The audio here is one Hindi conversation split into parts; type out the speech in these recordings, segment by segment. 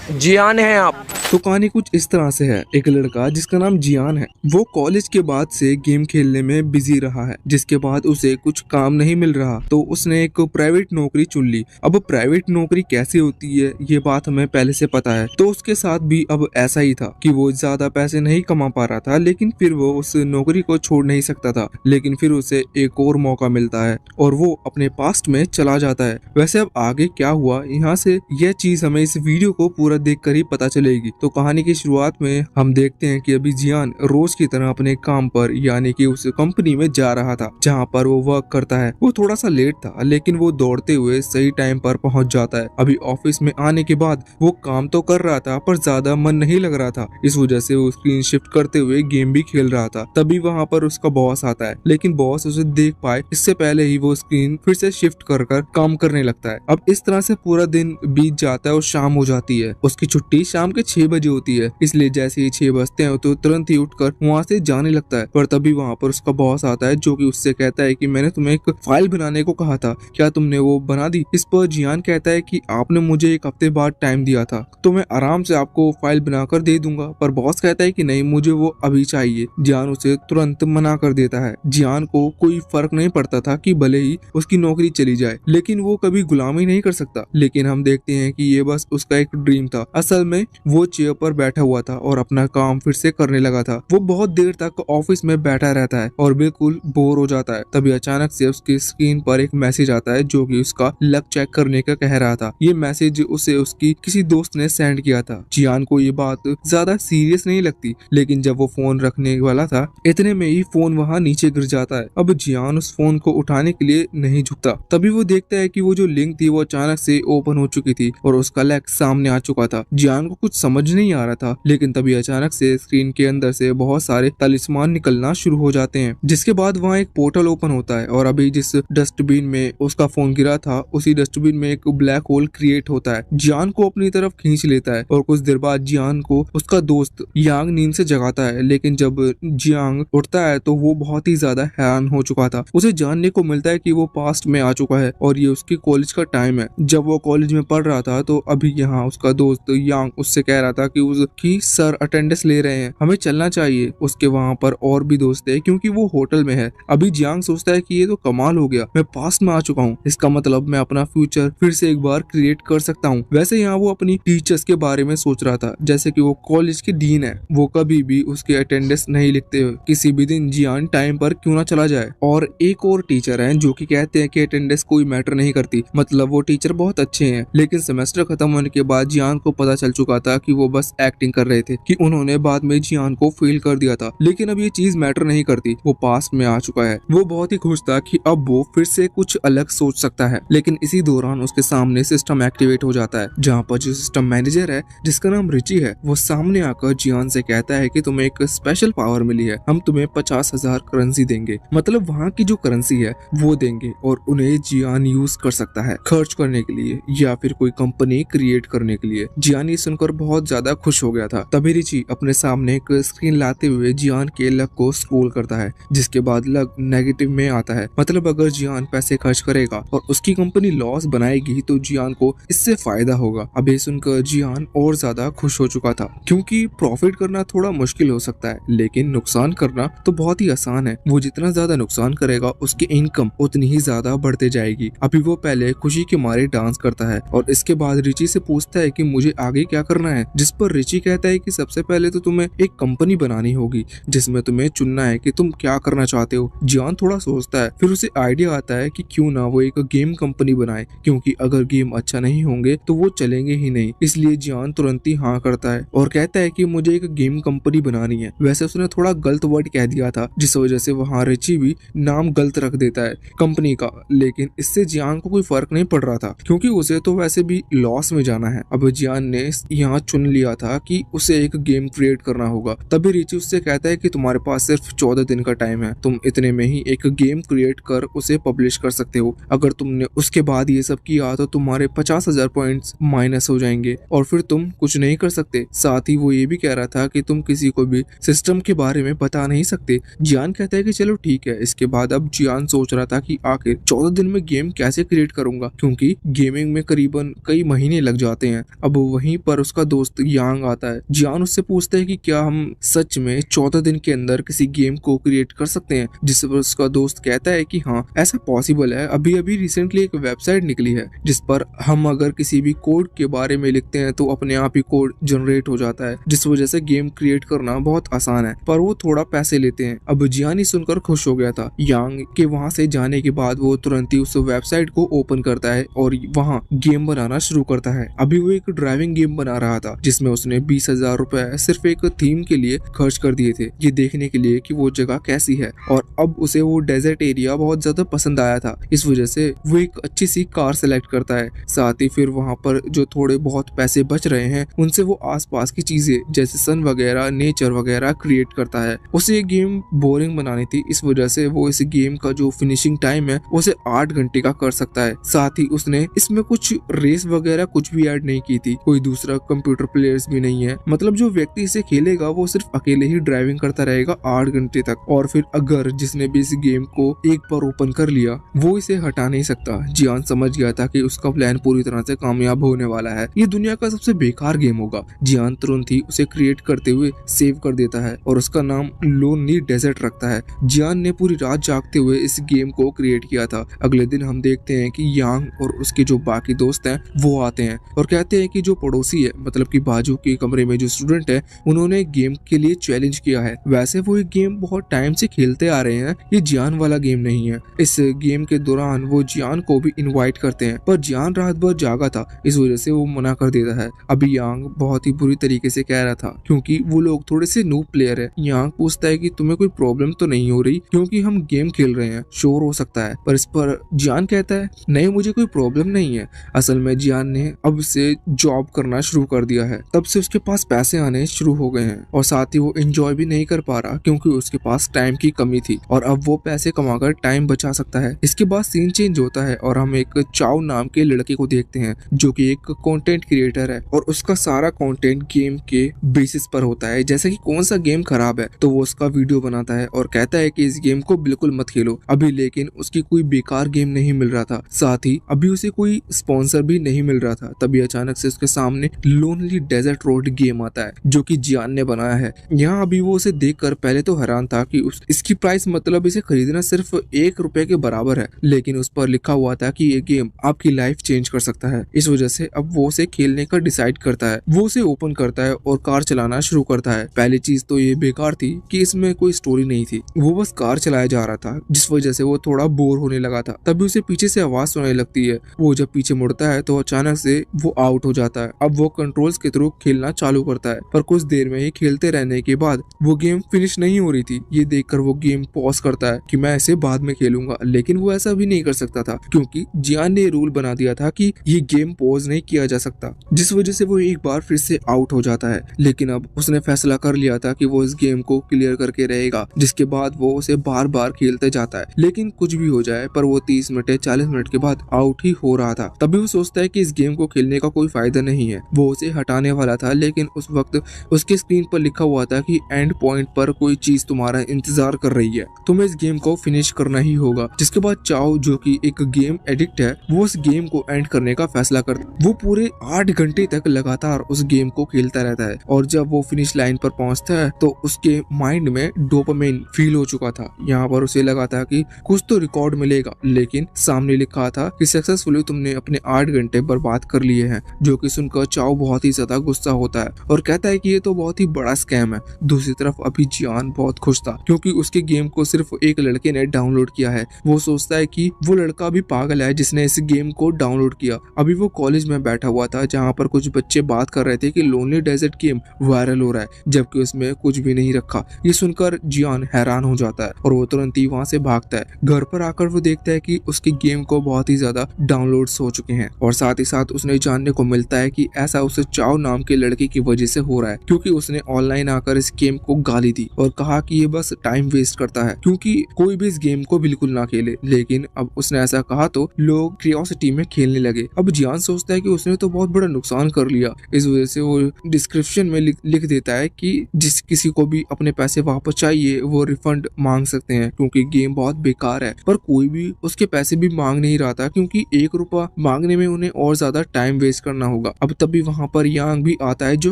जियान है आप। तो कहानी कुछ इस तरह से है। एक लड़का जिसका नाम जियान है, वो कॉलेज के बाद से गेम खेलने में बिजी रहा है, जिसके बाद उसे कुछ काम नहीं मिल रहा तो उसने एक प्राइवेट नौकरी चुन ली। अब प्राइवेट नौकरी कैसी होती है ये बात हमें पहले से पता है, तो उसके साथ भी अब ऐसा ही था कि वो ज्यादा पैसे नहीं कमा पा रहा था, लेकिन फिर वो उस नौकरी को छोड़ नहीं सकता था। लेकिन फिर उसे एक और मौका मिलता है और वो अपने पास्ट में चला जाता है। वैसे अब आगे क्या हुआ यहाँ से, यह चीज हमें इस वीडियो को पूरा देखकर ही पता चलेगी। तो कहानी की शुरुआत में हम देखते हैं कि अभी जियान रोज की तरह अपने काम पर यानी कि उस कंपनी में जा रहा था जहाँ पर वो वर्क करता है। वो थोड़ा सा लेट था, लेकिन वो दौड़ते हुए सही टाइम पर पहुंच जाता है। अभी ऑफिस में आने के बाद वो काम तो कर रहा था पर ज्यादा मन नहीं लग रहा था, इस वजह से वो स्क्रीन शिफ्ट करते हुए गेम भी खेल रहा था। तभी वहाँ पर उसका बॉस आता है, लेकिन बॉस उसे देख पाए इससे पहले ही वो स्क्रीन फिर से शिफ्ट कर कर काम करने लगता है। अब इस तरह से पूरा दिन बीत जाता है और शाम हो जाती है। उसकी छुट्टी शाम के 6 बजे होती है, इसलिए जैसे ही 6 बजते हैं तो तुरंत ही उठकर वहाँ से जाने लगता है। पर तभी वहाँ पर उसका बॉस आता है जो कि उससे कहता है कि मैंने तुम्हें एक फाइल बनाने को कहा था, क्या तुमने वो बना दी? इस पर जियान कहता है कि आपने मुझे एक हफ्ते बाद टाइम दिया था तो मैं आराम से आपको फाइल बनाकर दे दूंगा, पर बॉस कहता है कि नहीं, मुझे वो अभी चाहिए। जियान उसे तुरंत मना कर देता है। जियान को कोई फर्क नहीं पड़ता था कि भले ही उसकी नौकरी चली जाए, लेकिन वो कभी गुलामी नहीं कर सकता। लेकिन हम देखते हैं कि ये बस उसका एक ड्रीम था। असल में वो चेयर पर बैठा हुआ था और अपना काम फिर से करने लगा था। वो बहुत देर तक ऑफिस में बैठा रहता है और बिल्कुल बोर हो जाता है। तभी अचानक से उसकी स्क्रीन पर एक मैसेज आता है जो कि उसका लक चेक करने का कह रहा था। ये मैसेज उसे उसकी किसी दोस्त ने सेंड किया था। जियान को ये बात ज्यादा सीरियस नहीं लगती, लेकिन जब वो फोन रखने वाला था इतने में ही फोन वहाँ नीचे गिर जाता है। अब जियान उस फोन को उठाने के लिए नहीं झुकता। तभी वो देखता है कि वो जो लिंक थी वो अचानक से ओपन हो चुकी थी और उसका लक सामने आ चुका था। जियान को कुछ समझ नहीं आ रहा था, लेकिन तभी अचानक से स्क्रीन के अंदर से बहुत सारे तलिस्मान निकलना शुरू हो जाते हैं, जिसके बाद वहाँ एक पोर्टल ओपन होता है और अभी जिस डस्टबिन में उसका फोन गिरा था उसी डस्टबिन में एक ब्लैक होल क्रिएट होता है। जियान को अपनी तरफ खींच लेता है और कुछ देर बाद जियान को उसका दोस्त यांग नींद से जगाता है। लेकिन जब जियांग उठता है तो वो बहुत ही ज्यादा हैरान हो चुका था। उसे जानने को मिलता है कि वो पास्ट में आ चुका है और ये उसके कॉलेज का टाइम है। जब वो कॉलेज में पढ़ रहा था तो अभी यहाँ उसका दोस्त यांग उससे कह रहा था कि उसकी सर अटेंडेंस ले रहे हैं, हमें चलना चाहिए। उसके वहाँ पर और भी दोस्त है क्योंकि वो होटल में है। अभी जियांग सोचता है कि ये तो कमाल हो गया, मैं पास्ट में आ चुका हूँ, इसका मतलब मैं अपना फ्यूचर फिर से एक बार क्रिएट कर सकता हूँ। वैसे यहाँ वो अपनी टीचर्स के बारे में सोच रहा था, जैसे कि वो कॉलेज के डीन है, वो कभी भी उसके अटेंडेंस नहीं लिखते हुए किसी भी दिन जियान टाइम पर क्यों ना चला जाए। और एक और टीचर है जो कि कहते हैं कि अटेंडेंस कोई मैटर नहीं करती, मतलब वो टीचर बहुत अच्छे हैं। लेकिन सेमेस्टर खत्म होने के बाद जियान को पता चल चुका था कि वो बस एक्टिंग कर रहे थे, कि उन्होंने बाद में जियान को फेल कर दिया था। लेकिन अब ये चीज मैटर नहीं करती, वो पास्ट में आ चुका है। वो बहुत ही खुश था कि अब वो फिर से कुछ अलग सोच सकता है। लेकिन इसी दौरान उसके सामने सिस्टम एक्टिवेट हो जाता है, जहाँ पर जो सिस्टम मैनेजर है जिसका नाम रिची है वो सामने आकर जियान से कहता है कि तुम्हें एक स्पेशल पावर मिली है, हम तुम्हें 50,000 करेंसी देंगे, मतलब वहाँ की जो करेंसी है वो देंगे और उन्हें जियान यूज कर सकता है खर्च करने के लिए या फिर कोई कंपनी क्रिएट करने के लिए। जियान ये सुनकर बहुत ज्यादा खुश हो गया था। तभी रिची अपने सामने एक स्क्रीन लाते हुए जियान के लक को स्क्रॉल करता है, जिसके बाद लक नेगेटिव में आता है। मतलब अगर जियान पैसे खर्च करेगा और उसकी कंपनी लॉस बनाएगी तो जियान को इससे फायदा होगा। अब ये सुनकर जियान और ज्यादा खुश हो चुका था, क्योंकि प्रॉफिट करना थोड़ा मुश्किल हो सकता है लेकिन नुकसान करना तो बहुत ही आसान है। वो जितना ज्यादा नुकसान करेगा उसकी इनकम उतनी ही ज्यादा बढ़ते जाएगी। अभी वो पहले खुशी के मारे डांस करता है और इसके बाद रिची से पूछता है कि मुझे आगे क्या करना है, जिस पर रिची कहता है कि सबसे पहले तो तुम्हें एक कंपनी बनानी होगी जिसमें तुम्हें चुनना है कि तुम क्या करना चाहते हो। जियान थोड़ा सोचता है, फिर उसे आइडिया आता है कि क्यों ना वो एक गेम कंपनी बनाए, क्योंकि अगर गेम अच्छा नहीं होंगे तो वो चलेंगे ही नहीं। इसलिए जियान तुरंत ही हाँ करता है और कहता है कि मुझे एक गेम कंपनी बनानी है। वैसे उसने थोड़ा गलत वर्ड कह दिया था, जिस वजह से वहाँ रिची भी नाम गलत रख देता है कंपनी का, लेकिन इससे जियान को कोई फर्क नहीं पड़ रहा था क्योंकि उसे तो वैसे भी लॉस में जाना है। अब जियान ने यहाँ चुन लिया था कि उसे एक गेम क्रिएट करना होगा। तभी रिची उससे कहता है कि तुम्हारे पास सिर्फ 14 दिन का टाइम है, तुम इतने में ही एक गेम क्रिएट कर उसे पब्लिश कर सकते हो। अगर तुमने उसके बाद ये सब किया तो तुम्हारे 50,000 पॉइंट्स माइनस हो जाएंगे और फिर तुम कुछ नहीं कर सकते। साथ ही वो ये भी कह रहा था कि तुम किसी को भी सिस्टम के बारे में बता नहीं सकते। जियान कहता है कि चलो ठीक है। इसके बाद अब जियान सोच रहा था कि आखिर 14 दिन में गेम कैसे क्रिएट करूंगा, क्योंकि गेमिंग में करीबन कई महीने लग जाते हैं। अब अब वहीं पर उसका दोस्त यांग आता है। जियान उससे पूछता है कि क्या हम सच में 14 दिन के अंदर किसी गेम को क्रिएट कर सकते हैं, जिस पर उसका दोस्त कहता है कि हाँ ऐसा पॉसिबल है। अभी अभी रिसेंटली एक वेबसाइट निकली है जिस पर हम अगर किसी भी कोड के बारे में लिखते हैं तो अपने आप ही कोड जनरेट हो जाता है, जिस वजह से गेम क्रिएट करना बहुत आसान है, पर वो थोड़ा पैसे लेते हैं। अब जियान ही सुनकर खुश हो गया था। यांग के वहां से जाने के बाद वो तुरंत ही उस वेबसाइट को ओपन करता है और वहां गेम बनाना शुरू करता है। अभी वो एक ड्राइविंग गेम बना रहा था जिसमें उसने 20,000 रुपए सिर्फ एक थीम के लिए खर्च कर दिए थे, ये देखने के लिए कि वो जगह कैसी है। और अब उसे वो डेजर्ट एरिया बहुत ज्यादा पसंद आया था, इस वजह से वो एक अच्छी सी कार सेलेक्ट करता है। साथ ही फिर वहां पर जो थोड़े बहुत पैसे बच रहे हैं उनसे वो आसपास की चीजें जैसे सन वगैरह, नेचर वगैरह क्रिएट करता है। उसे ये गेम बोरिंग बनानी थी, इस वजह से वो इस गेम का जो फिनिशिंग टाइम है उसे 8 घंटे का कर सकता है। साथ ही उसने इसमें कुछ रेस वगैरह कुछ भी ऐड नहीं की थी, कोई दूसरा कंप्यूटर प्लेयर्स भी नहीं है। मतलब जो व्यक्ति इसे खेलेगा वो सिर्फ अकेले ही ड्राइविंग करता रहेगा 8 घंटे तक, और फिर अगर जिसने भी इस गेम को एक बार ओपन कर लिया वो इसे हटा नहीं सकता। जियान समझ गया था कि उसका प्लान पूरी तरह से कामयाब होने वाला है, ये दुनिया का सबसे बेकार गेम होगा। जियान तुरंत ही उसे क्रिएट करते हुए सेव कर देता है और उसका नाम लोनली डेजर्ट रखता है। जियान ने पूरी रात जागते हुए इस गेम को क्रिएट किया था। अगले दिन हम देखते हैं कि यांग और उसके जो बाकी दोस्त हैं वो आते हैं और कहते हैं कि जो पड़ोसी है, मतलब कि बाजू के कमरे में जो स्टूडेंट है, उन्होंने गेम के लिए चैलेंज किया है। वैसे वो एक गेम बहुत टाइम से खेलते आ रहे हैं, ये जियान वाला गेम नहीं है। इस गेम के दौरान वो जियान को भी इनवाइट करते हैं, पर जियान रात भर जागा था, इस वजह से वो मना कर देता है। अभी यांग बहुत ही बुरी तरीके से कह रहा था क्योंकि वो लोग थोड़े से नूब प्लेयर है। यांग पूछता है कि तुम्हें कोई प्रॉब्लम तो नहीं हो रही, क्योंकि हम गेम खेल रहे हैं, शोर हो सकता है। पर इस पर जियान कहता है नहीं, मुझे कोई प्रॉब्लम नहीं है। असल में जियान ने अब से जॉब करना शुरू कर दिया है, तब से उसके पास पैसे आने शुरू हो गए हैं और साथ ही वो एंजॉय भी नहीं कर पा रहा क्योंकि उसके पास टाइम की कमी थी, और अब वो पैसे कमाकर टाइम बचा सकता है। इसके बाद सीन चेंज होता है और हम एक चाओ नाम के लड़के को देखते हैं जो कि एक कंटेंट क्रिएटर है और उसका सारा कंटेंट गेम के बेसिस पर होता है। जैसे कि कौन सा गेम खराब है तो वो उसका वीडियो बनाता है और कहता है कि इस गेम को बिल्कुल मत खेलो अभी। लेकिन उसकी कोई बेकार गेम नहीं मिल रहा था, साथ ही अभी उसे कोई स्पॉन्सर भी नहीं मिल रहा था। तभी अचानक से उसके सामने लोनली डेजर्ट रोड गेम आता है जो कि जियान ने बनाया है। यहाँ अभी वो उसे देखकर पहले तो हैरान था कि इसकी प्राइस, मतलब इसे खरीदना सिर्फ 1 रुपए के बराबर है, लेकिन उस पर लिखा हुआ था कि ये गेम आपकी लाइफ चेंज कर सकता है। इस वजह से अब वो उसे खेलने का डिसाइड करता है। वो उसे ओपन करता है और कार चलाना शुरू करता है। पहली चीज तो ये बेकार थी कि इसमें कोई स्टोरी नहीं थी, वो बस कार चलाया जा रहा था, जिस वजह से वो थोड़ा बोर होने लगा था। तभी उसे पीछे से आवाज सुनाई लगती है। वो जब पीछे मुड़ता है तो अचानक से वो आउट हो जाता है। अब वो कंट्रोल्स के थ्रू खेलना चालू करता है, पर कुछ देर में ही खेलते रहने के बाद वो गेम फिनिश नहीं हो रही थी। ये देखकर वो गेम पॉज करता है कि मैं इसे बाद में खेलूंगा, लेकिन वो ऐसा भी नहीं कर सकता था क्योंकि जियान ने रूल बना दिया था कि ये गेम पॉज नहीं किया जा सकता, जिस वजह से वो एक बार फिर से आउट हो जाता है। लेकिन अब उसने फैसला कर लिया था कि वो इस गेम को क्लियर करके रहेगा, जिसके बाद वो उसे बार बार खेलते जाता है। लेकिन कुछ भी हो जाए पर वो 30 मिनट या 40 मिनट के बाद आउट ही हो रहा था। तभी वो सोचता है कि इस गेम को खेलने का कोई फायदा नहीं है। वो उसे हटाने वाला था, लेकिन उस वक्त उसके स्क्रीन पर लिखा हुआ था कि एंड पॉइंट पर कोई चीज तुम्हारा इंतजार कर रही है, तुम्हें इस गेम को फिनिश करना ही होगा। जिसके बाद चाओ, जो कि एक गेम एडिक्ट है, वो उस गेम को एंड करने का फैसला करता है। वो पूरे 8 घंटे तक लगातार उस गेम को खेलता रहता है और जब वो फिनिश लाइन पर पहुंचता है तो उसके माइंड में डोपामिन फील हो चुका था। यहाँ पर उसे लगा था कि कुछ तो रिकॉर्ड मिलेगा, लेकिन सामने लिखा था कि सक्सेसफुली तुमने अपने 8 घंटे बर्बाद कर लिए हैं, जो कि सुनकर चाओ बहुत ही ज्यादा गुस्सा होता है और कहता है कि ये तो बहुत ही बड़ा स्कैम है। दूसरी तरफ अभी जियान बहुत खुश था क्योंकि उसके गेम को सिर्फ एक लड़के ने डाउनलोड किया है। वो सोचता है कि वो लड़का भी पागल है जिसने इस गेम को डाउनलोड किया। अभी वो कॉलेज में बैठा हुआ था जहाँ पर कुछ बच्चे बात कर रहे थे कि लोनली डेजर्ट गेम वायरल हो रहा है, जबकि उसमें कुछ भी नहीं रखा। ये सुनकर जियान हैरान हो जाता है और वो तुरंत ही वहाँ से भागता है। घर पर आकर वो देखता है कि उसके गेम को बहुत ही ज्यादा डाउनलोड्स हो चुके हैं और साथ ही साथ उसने जानने को मिलता है कि ऐसा उसे चाओ नाम के लड़के की वजह से हो रहा है, क्योंकि उसने ऑनलाइन आकर इस गेम को गाली दी और कहा कि ये बस टाइम वेस्ट करता है क्योंकि कोई भी इस गेम को बिल्कुल ना खेले। लेकिन अब उसने ऐसा कहा तो लोग क्यूरियोसिटी में खेलने लगे। अब जियान सोचता है कि उसने तो बहुत बड़ा नुकसान कर लिया। इस वजह से वो डिस्क्रिप्शन में लिख देता है कि जिस किसी को भी अपने पैसे वापस चाहिए वो रिफंड मांग सकते हैं क्योंकि गेम बहुत बेकार है। पर कोई भी उसके पैसे भी मांग नहीं रहा था क्योंकि 1 रुपया मांगने में उन्हें और ज्यादा टाइम वेस्ट करना होगा। होगा। अब तभी वहाँ पर यांग भी आता है जो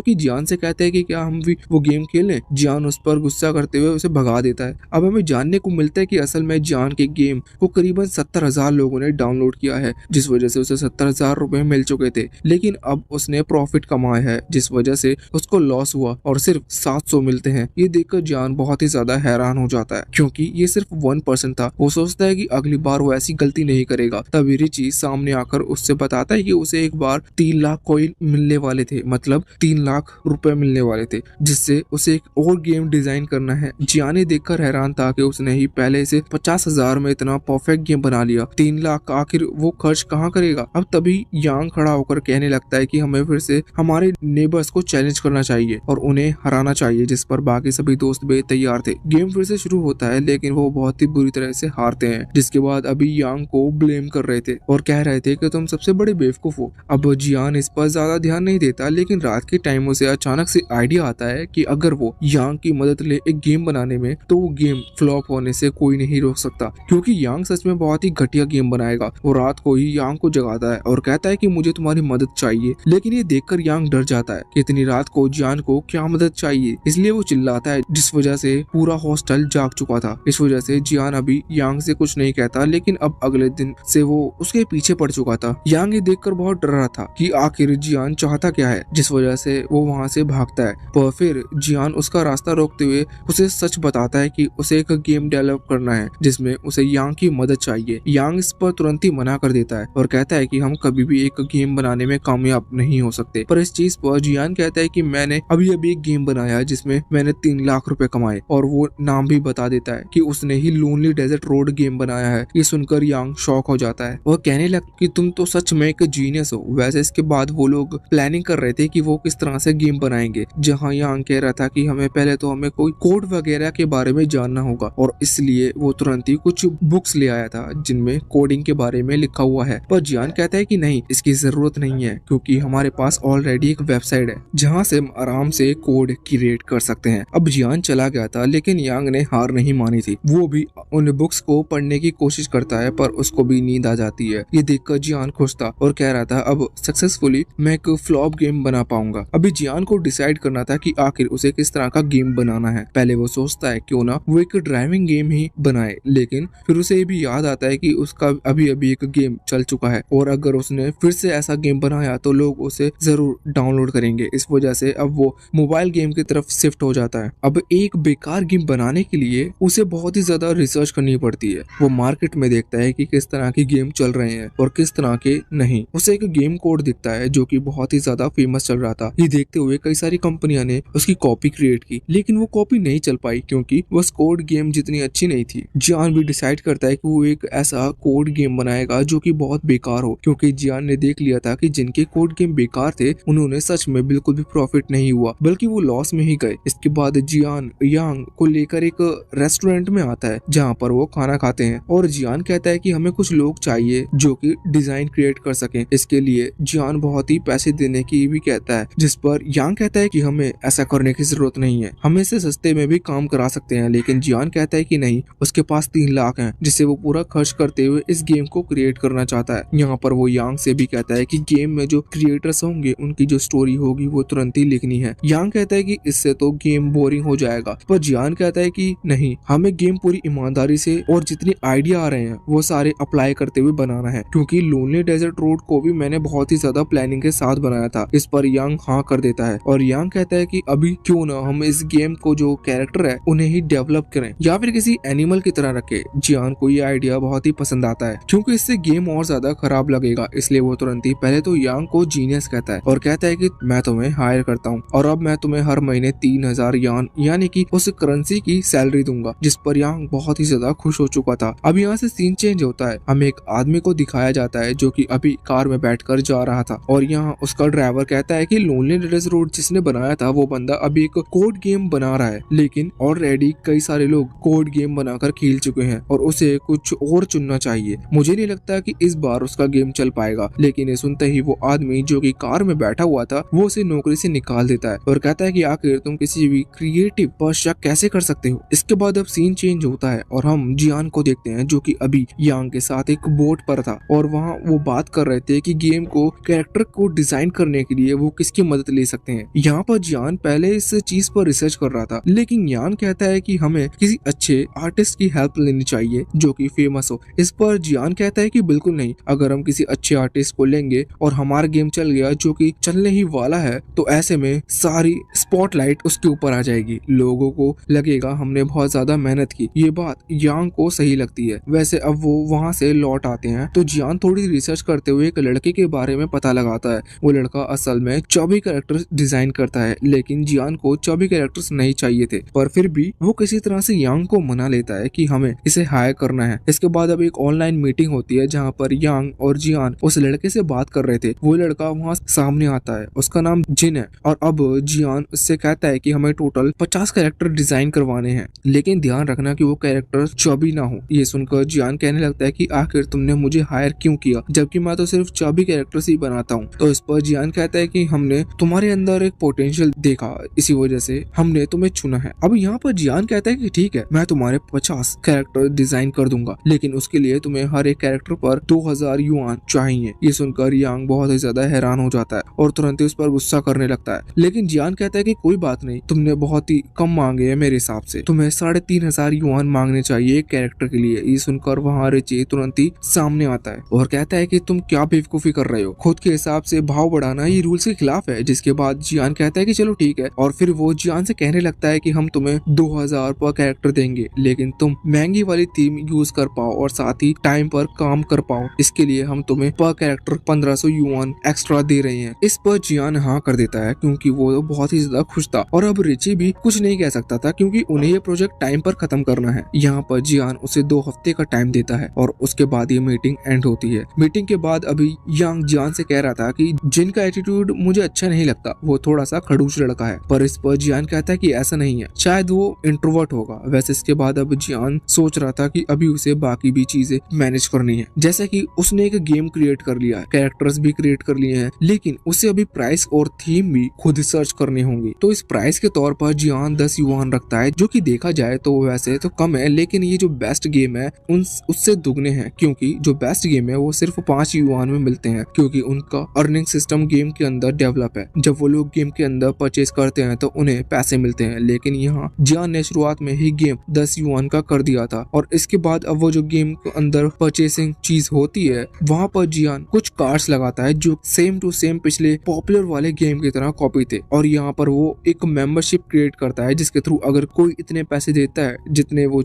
कि जियान से कहता है कि क्या हम भी वो गेम खेलें। जियान उस पर गुस्सा करते हुए उसे भगा देता है। अब हमें जानने को मिलता है कि असल में जियान के गेम को करीबन 70,000 लोगों ने डाउनलोड किया है, जिस वजह से उसे 70,000 रुपए मिल चुके थे। लेकिन अब उसने प्रॉफिट कमाया है, जिस वजह से उसको लॉस हुआ और सिर्फ 700 मिलते हैं। ये देखकर जियान बहुत ही ज्यादा हैरान हो जाता है क्योंकि ये सिर्फ 1% था। वो सोचता है कि अगली बार वो ऐसी गलती नहीं करेगा। तभी रिची सामने आकर उससे बताता है कि उसे एक बार 3 लाख कॉइन मिलने वाले थे, मतलब 3 लाख रुपए मिलने वाले थे, जिससे उसे एक और गेम डिजाइन करना है। जियान ने देखकर हैरान था कि उसने ही पहले से 50,000 में इतना परफेक्ट गेम बना लिया। 3 लाख का आखिर वो खर्च कहाँ करेगा। अब तभी यांग खड़ा होकर कहने लगता है कि हमें फिर से हमारे नेबर्स को चैलेंज करना चाहिए और उन्हें हराना चाहिए, जिस पर बाकी सभी दोस्त भी तैयार थे। गेम फिर से शुरू होता है लेकिन वो बहुत ही बुरी तरह से हारते हैं, जिसके बाद अभी यांग को ब्लेम कर रहे थे और कह रहे थे कि तुम सबसे बड़े बेवकूफ हो। अब जियान इस पर ज्यादा ध्यान नहीं देता, लेकिन रात के टाइम उसे अचानक से आइडिया आता है कि अगर वो यांग की मदद ले एक गेम बनाने में तो वो गेम फ्लॉप होने से कोई नहीं रोक सकता, क्योंकि यांग सच में बहुत ही घटिया गेम बनाएगा। वो रात को ही यांग को जगाता है और कहता है कि मुझे तुम्हारी मदद चाहिए, लेकिन ये देखकर यांग डर जाता है कि इतनी रात को जियान को क्या मदद चाहिए, इसलिए वो चिल्लाता है, जिस वजह से पूरा हॉस्टल जाग चुका था। इस वजह से जियान अभी यांग से कुछ नहीं कहता, लेकिन अब अगले दिन से वो उसके पीछे पड़ चुका था। यांग ये देखकर बहुत डर रहा था कि आखिर जियान चाहता क्या है, जिस वजह से वो वहाँ से भागता है। पर फिर जियान उसका रास्ता रोकते हुए उसे सच बताता है कि उसे एक गेम डेवलप करना है जिसमें उसे यांग की मदद चाहिए। यांग इस पर तुरंत ही मना कर देता है और कहता है कि हम कभी भी एक गेम बनाने में कामयाब नहीं हो सकते। पर इस चीज पर जियान कहता है कि मैंने अभी अभी एक गेम बनाया जिसमें मैंने 3 लाख रुपए कमाए, और वो नाम भी बता देता है कि उसने ही लोनली डेजर्ट रोड गेम बनाया है। ये सुनकर यांग शॉक हो जाता है। वह कहने लगा कि तुम तो सच में एक जीनियस हो। वैसे इसके बाद वो लोग प्लानिंग कर रहे थे कि वो किस तरह से गेम बनाएंगे, जहाँ यांग कह रहा था कि हमें पहले तो हमें कोई कोड वगैरह के बारे में जानना होगा, और इसलिए वो तुरंत ही कुछ बुक्स ले आया था जिनमें कोडिंग के बारे में लिखा हुआ है। पर जियान कहता है कि नहीं, इसकी जरूरत नहीं है क्योंकि हमारे पास ऑलरेडी एक वेबसाइट है जहाँ से हम आराम से कोड क्रिएट कर सकते हैं। अब जियान चला गया था, लेकिन यांग ने हार नहीं मानी थी। वो भी उन बुक्स को पढ़ने की कोशिश करता है, पर उसको भी नींद आ जाती है। ये देखकर जियान खुश था और कह रहा था अब सक्सेसफुली मैं एक फ्लॉप गेम बना पाऊंगा। अभी जियान को डिसाइड करना था कि आखिर उसे किस तरह का गेम बनाना है। पहले वो सोचता है क्यों ना वो एक ड्राइविंग गेम ही बनाए, लेकिन फिर उसे ये भी याद आता है कि उसका अभी अभी एक गेम चल चुका है और अगर उसने फिर से ऐसा गेम बनाया तो लोग उसे जरूर डाउनलोड करेंगे। इस वजह से अब वो मोबाइल गेम की तरफ शिफ्ट हो जाता है। अब एक बेकार गेम बनाने के लिए उसे बहुत ही ज्यादा रिसर्च करनी पड़ती है। वो मार्केट में देखता है कि किस तरह के गेम चल रहे हैं और किस तरह के नहीं। उसे एक गेम कोड दिखता है जो कि बहुत ही ज्यादा फेमस चल रहा था। ये देखते हुए कई सारी कंपनियां ने उसकी कॉपी क्रिएट की, लेकिन वो कॉपी नहीं चल पाई क्योंकि बस कोड गेम जितनी अच्छी नहीं थी। जियान भी डिसाइड करता है कि वो एक ऐसा कोड गेम बनाएगा जो कि बहुत बेकार हो, क्योंकि जियान ने देख लिया था कि जिनके कोड गेम बेकार थे उन्होंने सच में बिल्कुल भी प्रॉफिट नहीं हुआ, बल्कि वो लॉस में ही गए। इसके बाद जियान यांग को लेकर एक रेस्टोरेंट में आता है जहाँ पर वो खाना खाते हैं और जियान कहता है कि हमें कुछ लोग चाहिए जो कि डिजाइन क्रिएट कर सकें। इसके लिए जियान बहुत ही पैसे देने की भी कहता है, जिस पर यांग कहता है कि हमें ऐसा करने की जरूरत नहीं है, हम इसे सस्ते में भी काम करा सकते हैं। लेकिन जियान कहता है कि नहीं, उसके पास 3 लाख हैं जिसे वो पूरा खर्च करते हुए इस गेम को क्रिएट करना चाहता है। यहाँ पर वो यांग से भी कहता है कि गेम में जो क्रिएटर्स होंगे उनकी जो स्टोरी होगी वो तुरंत ही लिखनी है। यांग कहता है कि इससे तो गेम बोरिंग हो जाएगा, पर जियान कहता है कि नहीं, हमें गेम पूरी ईमानदारी से और जितने आइडिया आ रहे हैं वो सारे अप्लाई करते हुए बनाना है, क्योंकि लोनली डेजर्ट रोड को भी मैंने बहुत ही ज्यादा प्लानिंग के साथ बनाया था। इस पर यांग हाँ कर देता है और यांग कहता है कि अभी क्यों ना हम इस गेम को जो कैरेक्टर है उन्हें ही डेवलप करें या फिर किसी एनिमल की तरह रखे। जियान को ये आइडिया बहुत ही पसंद आता है क्योंकि इससे गेम और ज्यादा खराब लगेगा, इसलिए वो तुरंत ही पहले तो यांग को जीनियस कहता है और कहता है कि मैं तुम्हें हायर करता हूँ और अब मैं तुम्हें हर महीने 3,000 यान यानी कि उस करेंसी की सैलरी दूंगा, जिस पर यांग बहुत ही ज्यादा खुश हो चुका था। अब यहाँ से सीन चेंज होता है, हमें एक आदमी को दिखाया जाता है जो कि अभी कार में बैठकर जा रहा था और यहाँ उसका ड्राइवर कहता है कि लोनली डेजर्ट रोड जिसने बनाया था वो बंदा अभी एक कोड गेम बना रहा है, लेकिन ऑलरेडी कई सारे लोग कोड गेम बनाकर खेल चुके हैं और उसे कुछ और चुनना चाहिए। मुझे नहीं लगता कि इस बार उसका गेम चल पाएगा। लेकिन ये सुनते ही वो आदमी जो कि कार में बैठा हुआ था वो उसे नौकरी से निकाल देता है और कहता है कि आखिर तुम किसी भी क्रिएटिव पर शक कैसे कर सकते हो। इसके बाद अब सीन चेंज होता है और हम जियान को देखते हैं जो कि अभी यांग के साथ एक बोट पर था और वहाँ वो बात कर रहे थे कि गेम को कैरेक्टर कैरेक्टर को डिजाइन करने के लिए वो किसकी मदद ले सकते हैं। यहाँ पर जियान पहले इस चीज पर रिसर्च कर रहा था, लेकिन यान कहता है कि हमें किसी अच्छे आर्टिस्ट की हेल्प लेनी चाहिए जो कि फेमस हो। इस पर जियान कहता है कि बिल्कुल नहीं, अगर हम किसी अच्छे आर्टिस्ट को लेंगे और हमारा गेम चल गया जो कि चलने ही वाला है, तो ऐसे में सारी स्पॉटलाइट उसके ऊपर आ जाएगी, लोगों को लगेगा हमने बहुत ज्यादा मेहनत की। ये बात यांग को सही लगती है। वैसे अब वो वहाँ से लौट आते हैं तो जियान थोड़ी रिसर्च करते हुए एक लड़के के बारे में पता लगाता है। वो लड़का असल में 24 कैरेक्टर्स डिजाइन करता है, लेकिन जियान को 24 कैरेक्टर्स नहीं चाहिए थे, पर फिर भी वो किसी तरह से यांग को मना लेता है कि हमें इसे हायर करना है। इसके बाद अब एक ऑनलाइन मीटिंग होती है जहाँ पर यांग और जियान उस लड़के से बात कर रहे थे। वो लड़का वहाँ सामने आता है, उसका नाम जिन है, और अब जियान उससे कहता है कि हमें टोटल 50 कैरेक्टर डिजाइन करवाने हैं, लेकिन ध्यान रखना कि वो कैरेक्टर 24 ना हो। ये सुनकर जियान कहने लगता है कि आखिर तुमने मुझे हायर क्यों किया, जबकि मैं तो सिर्फ 24 कैरेक्टर्स ही बनाता हूँ। तो इस पर जियान कहता है कि हमने तुम्हारे अंदर एक पोटेंशियल देखा, इसी वजह से हमने तुम्हें चुना है। अब यहाँ पर जियान कहता है कि ठीक है, मैं तुम्हारे 50 कैरेक्टर डिजाइन कर दूंगा, लेकिन उसके लिए तुम्हें हर एक कैरेक्टर पर 2000 युआन चाहिए। ये सुनकर यांग बहुत ही ज्यादा हैरान हो जाता है और तुरंत ही उस पर गुस्सा करने लगता है, लेकिन जियान कहता है कि कोई बात नहीं, तुमने बहुत ही कम मांगे हैं मेरे हिसाब से, तुम्हें 3500 युआन मांगने चाहिए एक कैरेक्टर के लिए। ये सुनकर वहाँ रिची तुरंत ही सामने आता है और कहता है कि तुम क्या बेवकूफी कर रहे हो, खुद के हिसाब से भाव बढ़ाना ये रूल्स के खिलाफ है। जिसके बाद जियान कहता है कि चलो ठीक है, और फिर वो जियान से कहने लगता है कि हम तुम्हें 2000 पर कैरेक्टर देंगे, लेकिन तुम महंगी वाली थीम यूज कर पाओ और साथ ही टाइम पर काम कर पाओ, इसके लिए हम तुम्हें पर कैरेक्टर 1500 युआन एक्स्ट्रा दे रहे हैं। इस पर जियान हाँ कर देता है क्योंकि वो बहुत ही ज्यादा खुश था, और अब रिची भी कुछ नहीं कह सकता था क्योंकि उन्हें ये प्रोजेक्ट टाइम पर खत्म करना है। यहाँ पर जियान उसे 2 हफ्ते का टाइम देता है और उसके बाद ये मीटिंग एंड होती है। मीटिंग के बाद अभी यांग जियान से कह रहा था कि जिन का एटीट्यूड मुझे अच्छा नहीं लगता, वो थोड़ा सा खड़ूस लड़का है, पर इस पर जियान कहता है कि ऐसा नहीं है, शायद वो इंट्रोवर्ट होगा। वैसे इसके बाद अब जियान सोच रहा था कि अभी उसे बाकी भी चीजें मैनेज करनी है, जैसे कि उसने एक गेम क्रिएट कर लिया है, कैरेक्टर्स भी क्रिएट कर लिए हैं, लेकिन उसे अभी प्राइस और थीम भी खुद सर्च करनी होंगी। तो इस प्राइस के तौर पर जियान 10 युआन रखता है, जो कि देखा जाए तो वैसे तो कम है, लेकिन ये जो बेस्ट गेम है उससे दुगने हैं, क्योंकि जो बेस्ट गेम है वो सिर्फ 5 युआन में मिलते हैं, क्योंकि उनका अर्निंग सिस्टम गेम के अंदर डेवलप है। जब वो लोग गेम के अंदर परचेज करते हैं तो उन्हें पैसे मिलते हैं, लेकिन यहाँ जियान ने शुरुआत में ही गेम 10 युआन का कर दिया था, और इसके बाद अब वो जो गेम के अंदर परचेसिंग चीज होती है वहाँ पर जियान कुछ कार्ड्स लगाता है जो सेम टू सेम पिछले पॉपुलर वाले गेम की तरह कॉपी थे, और यहाँ पर वो एक मेंबरशिप क्रिएट करता है जिसके थ्रू अगर कोई इतने पैसे देता है जितने वो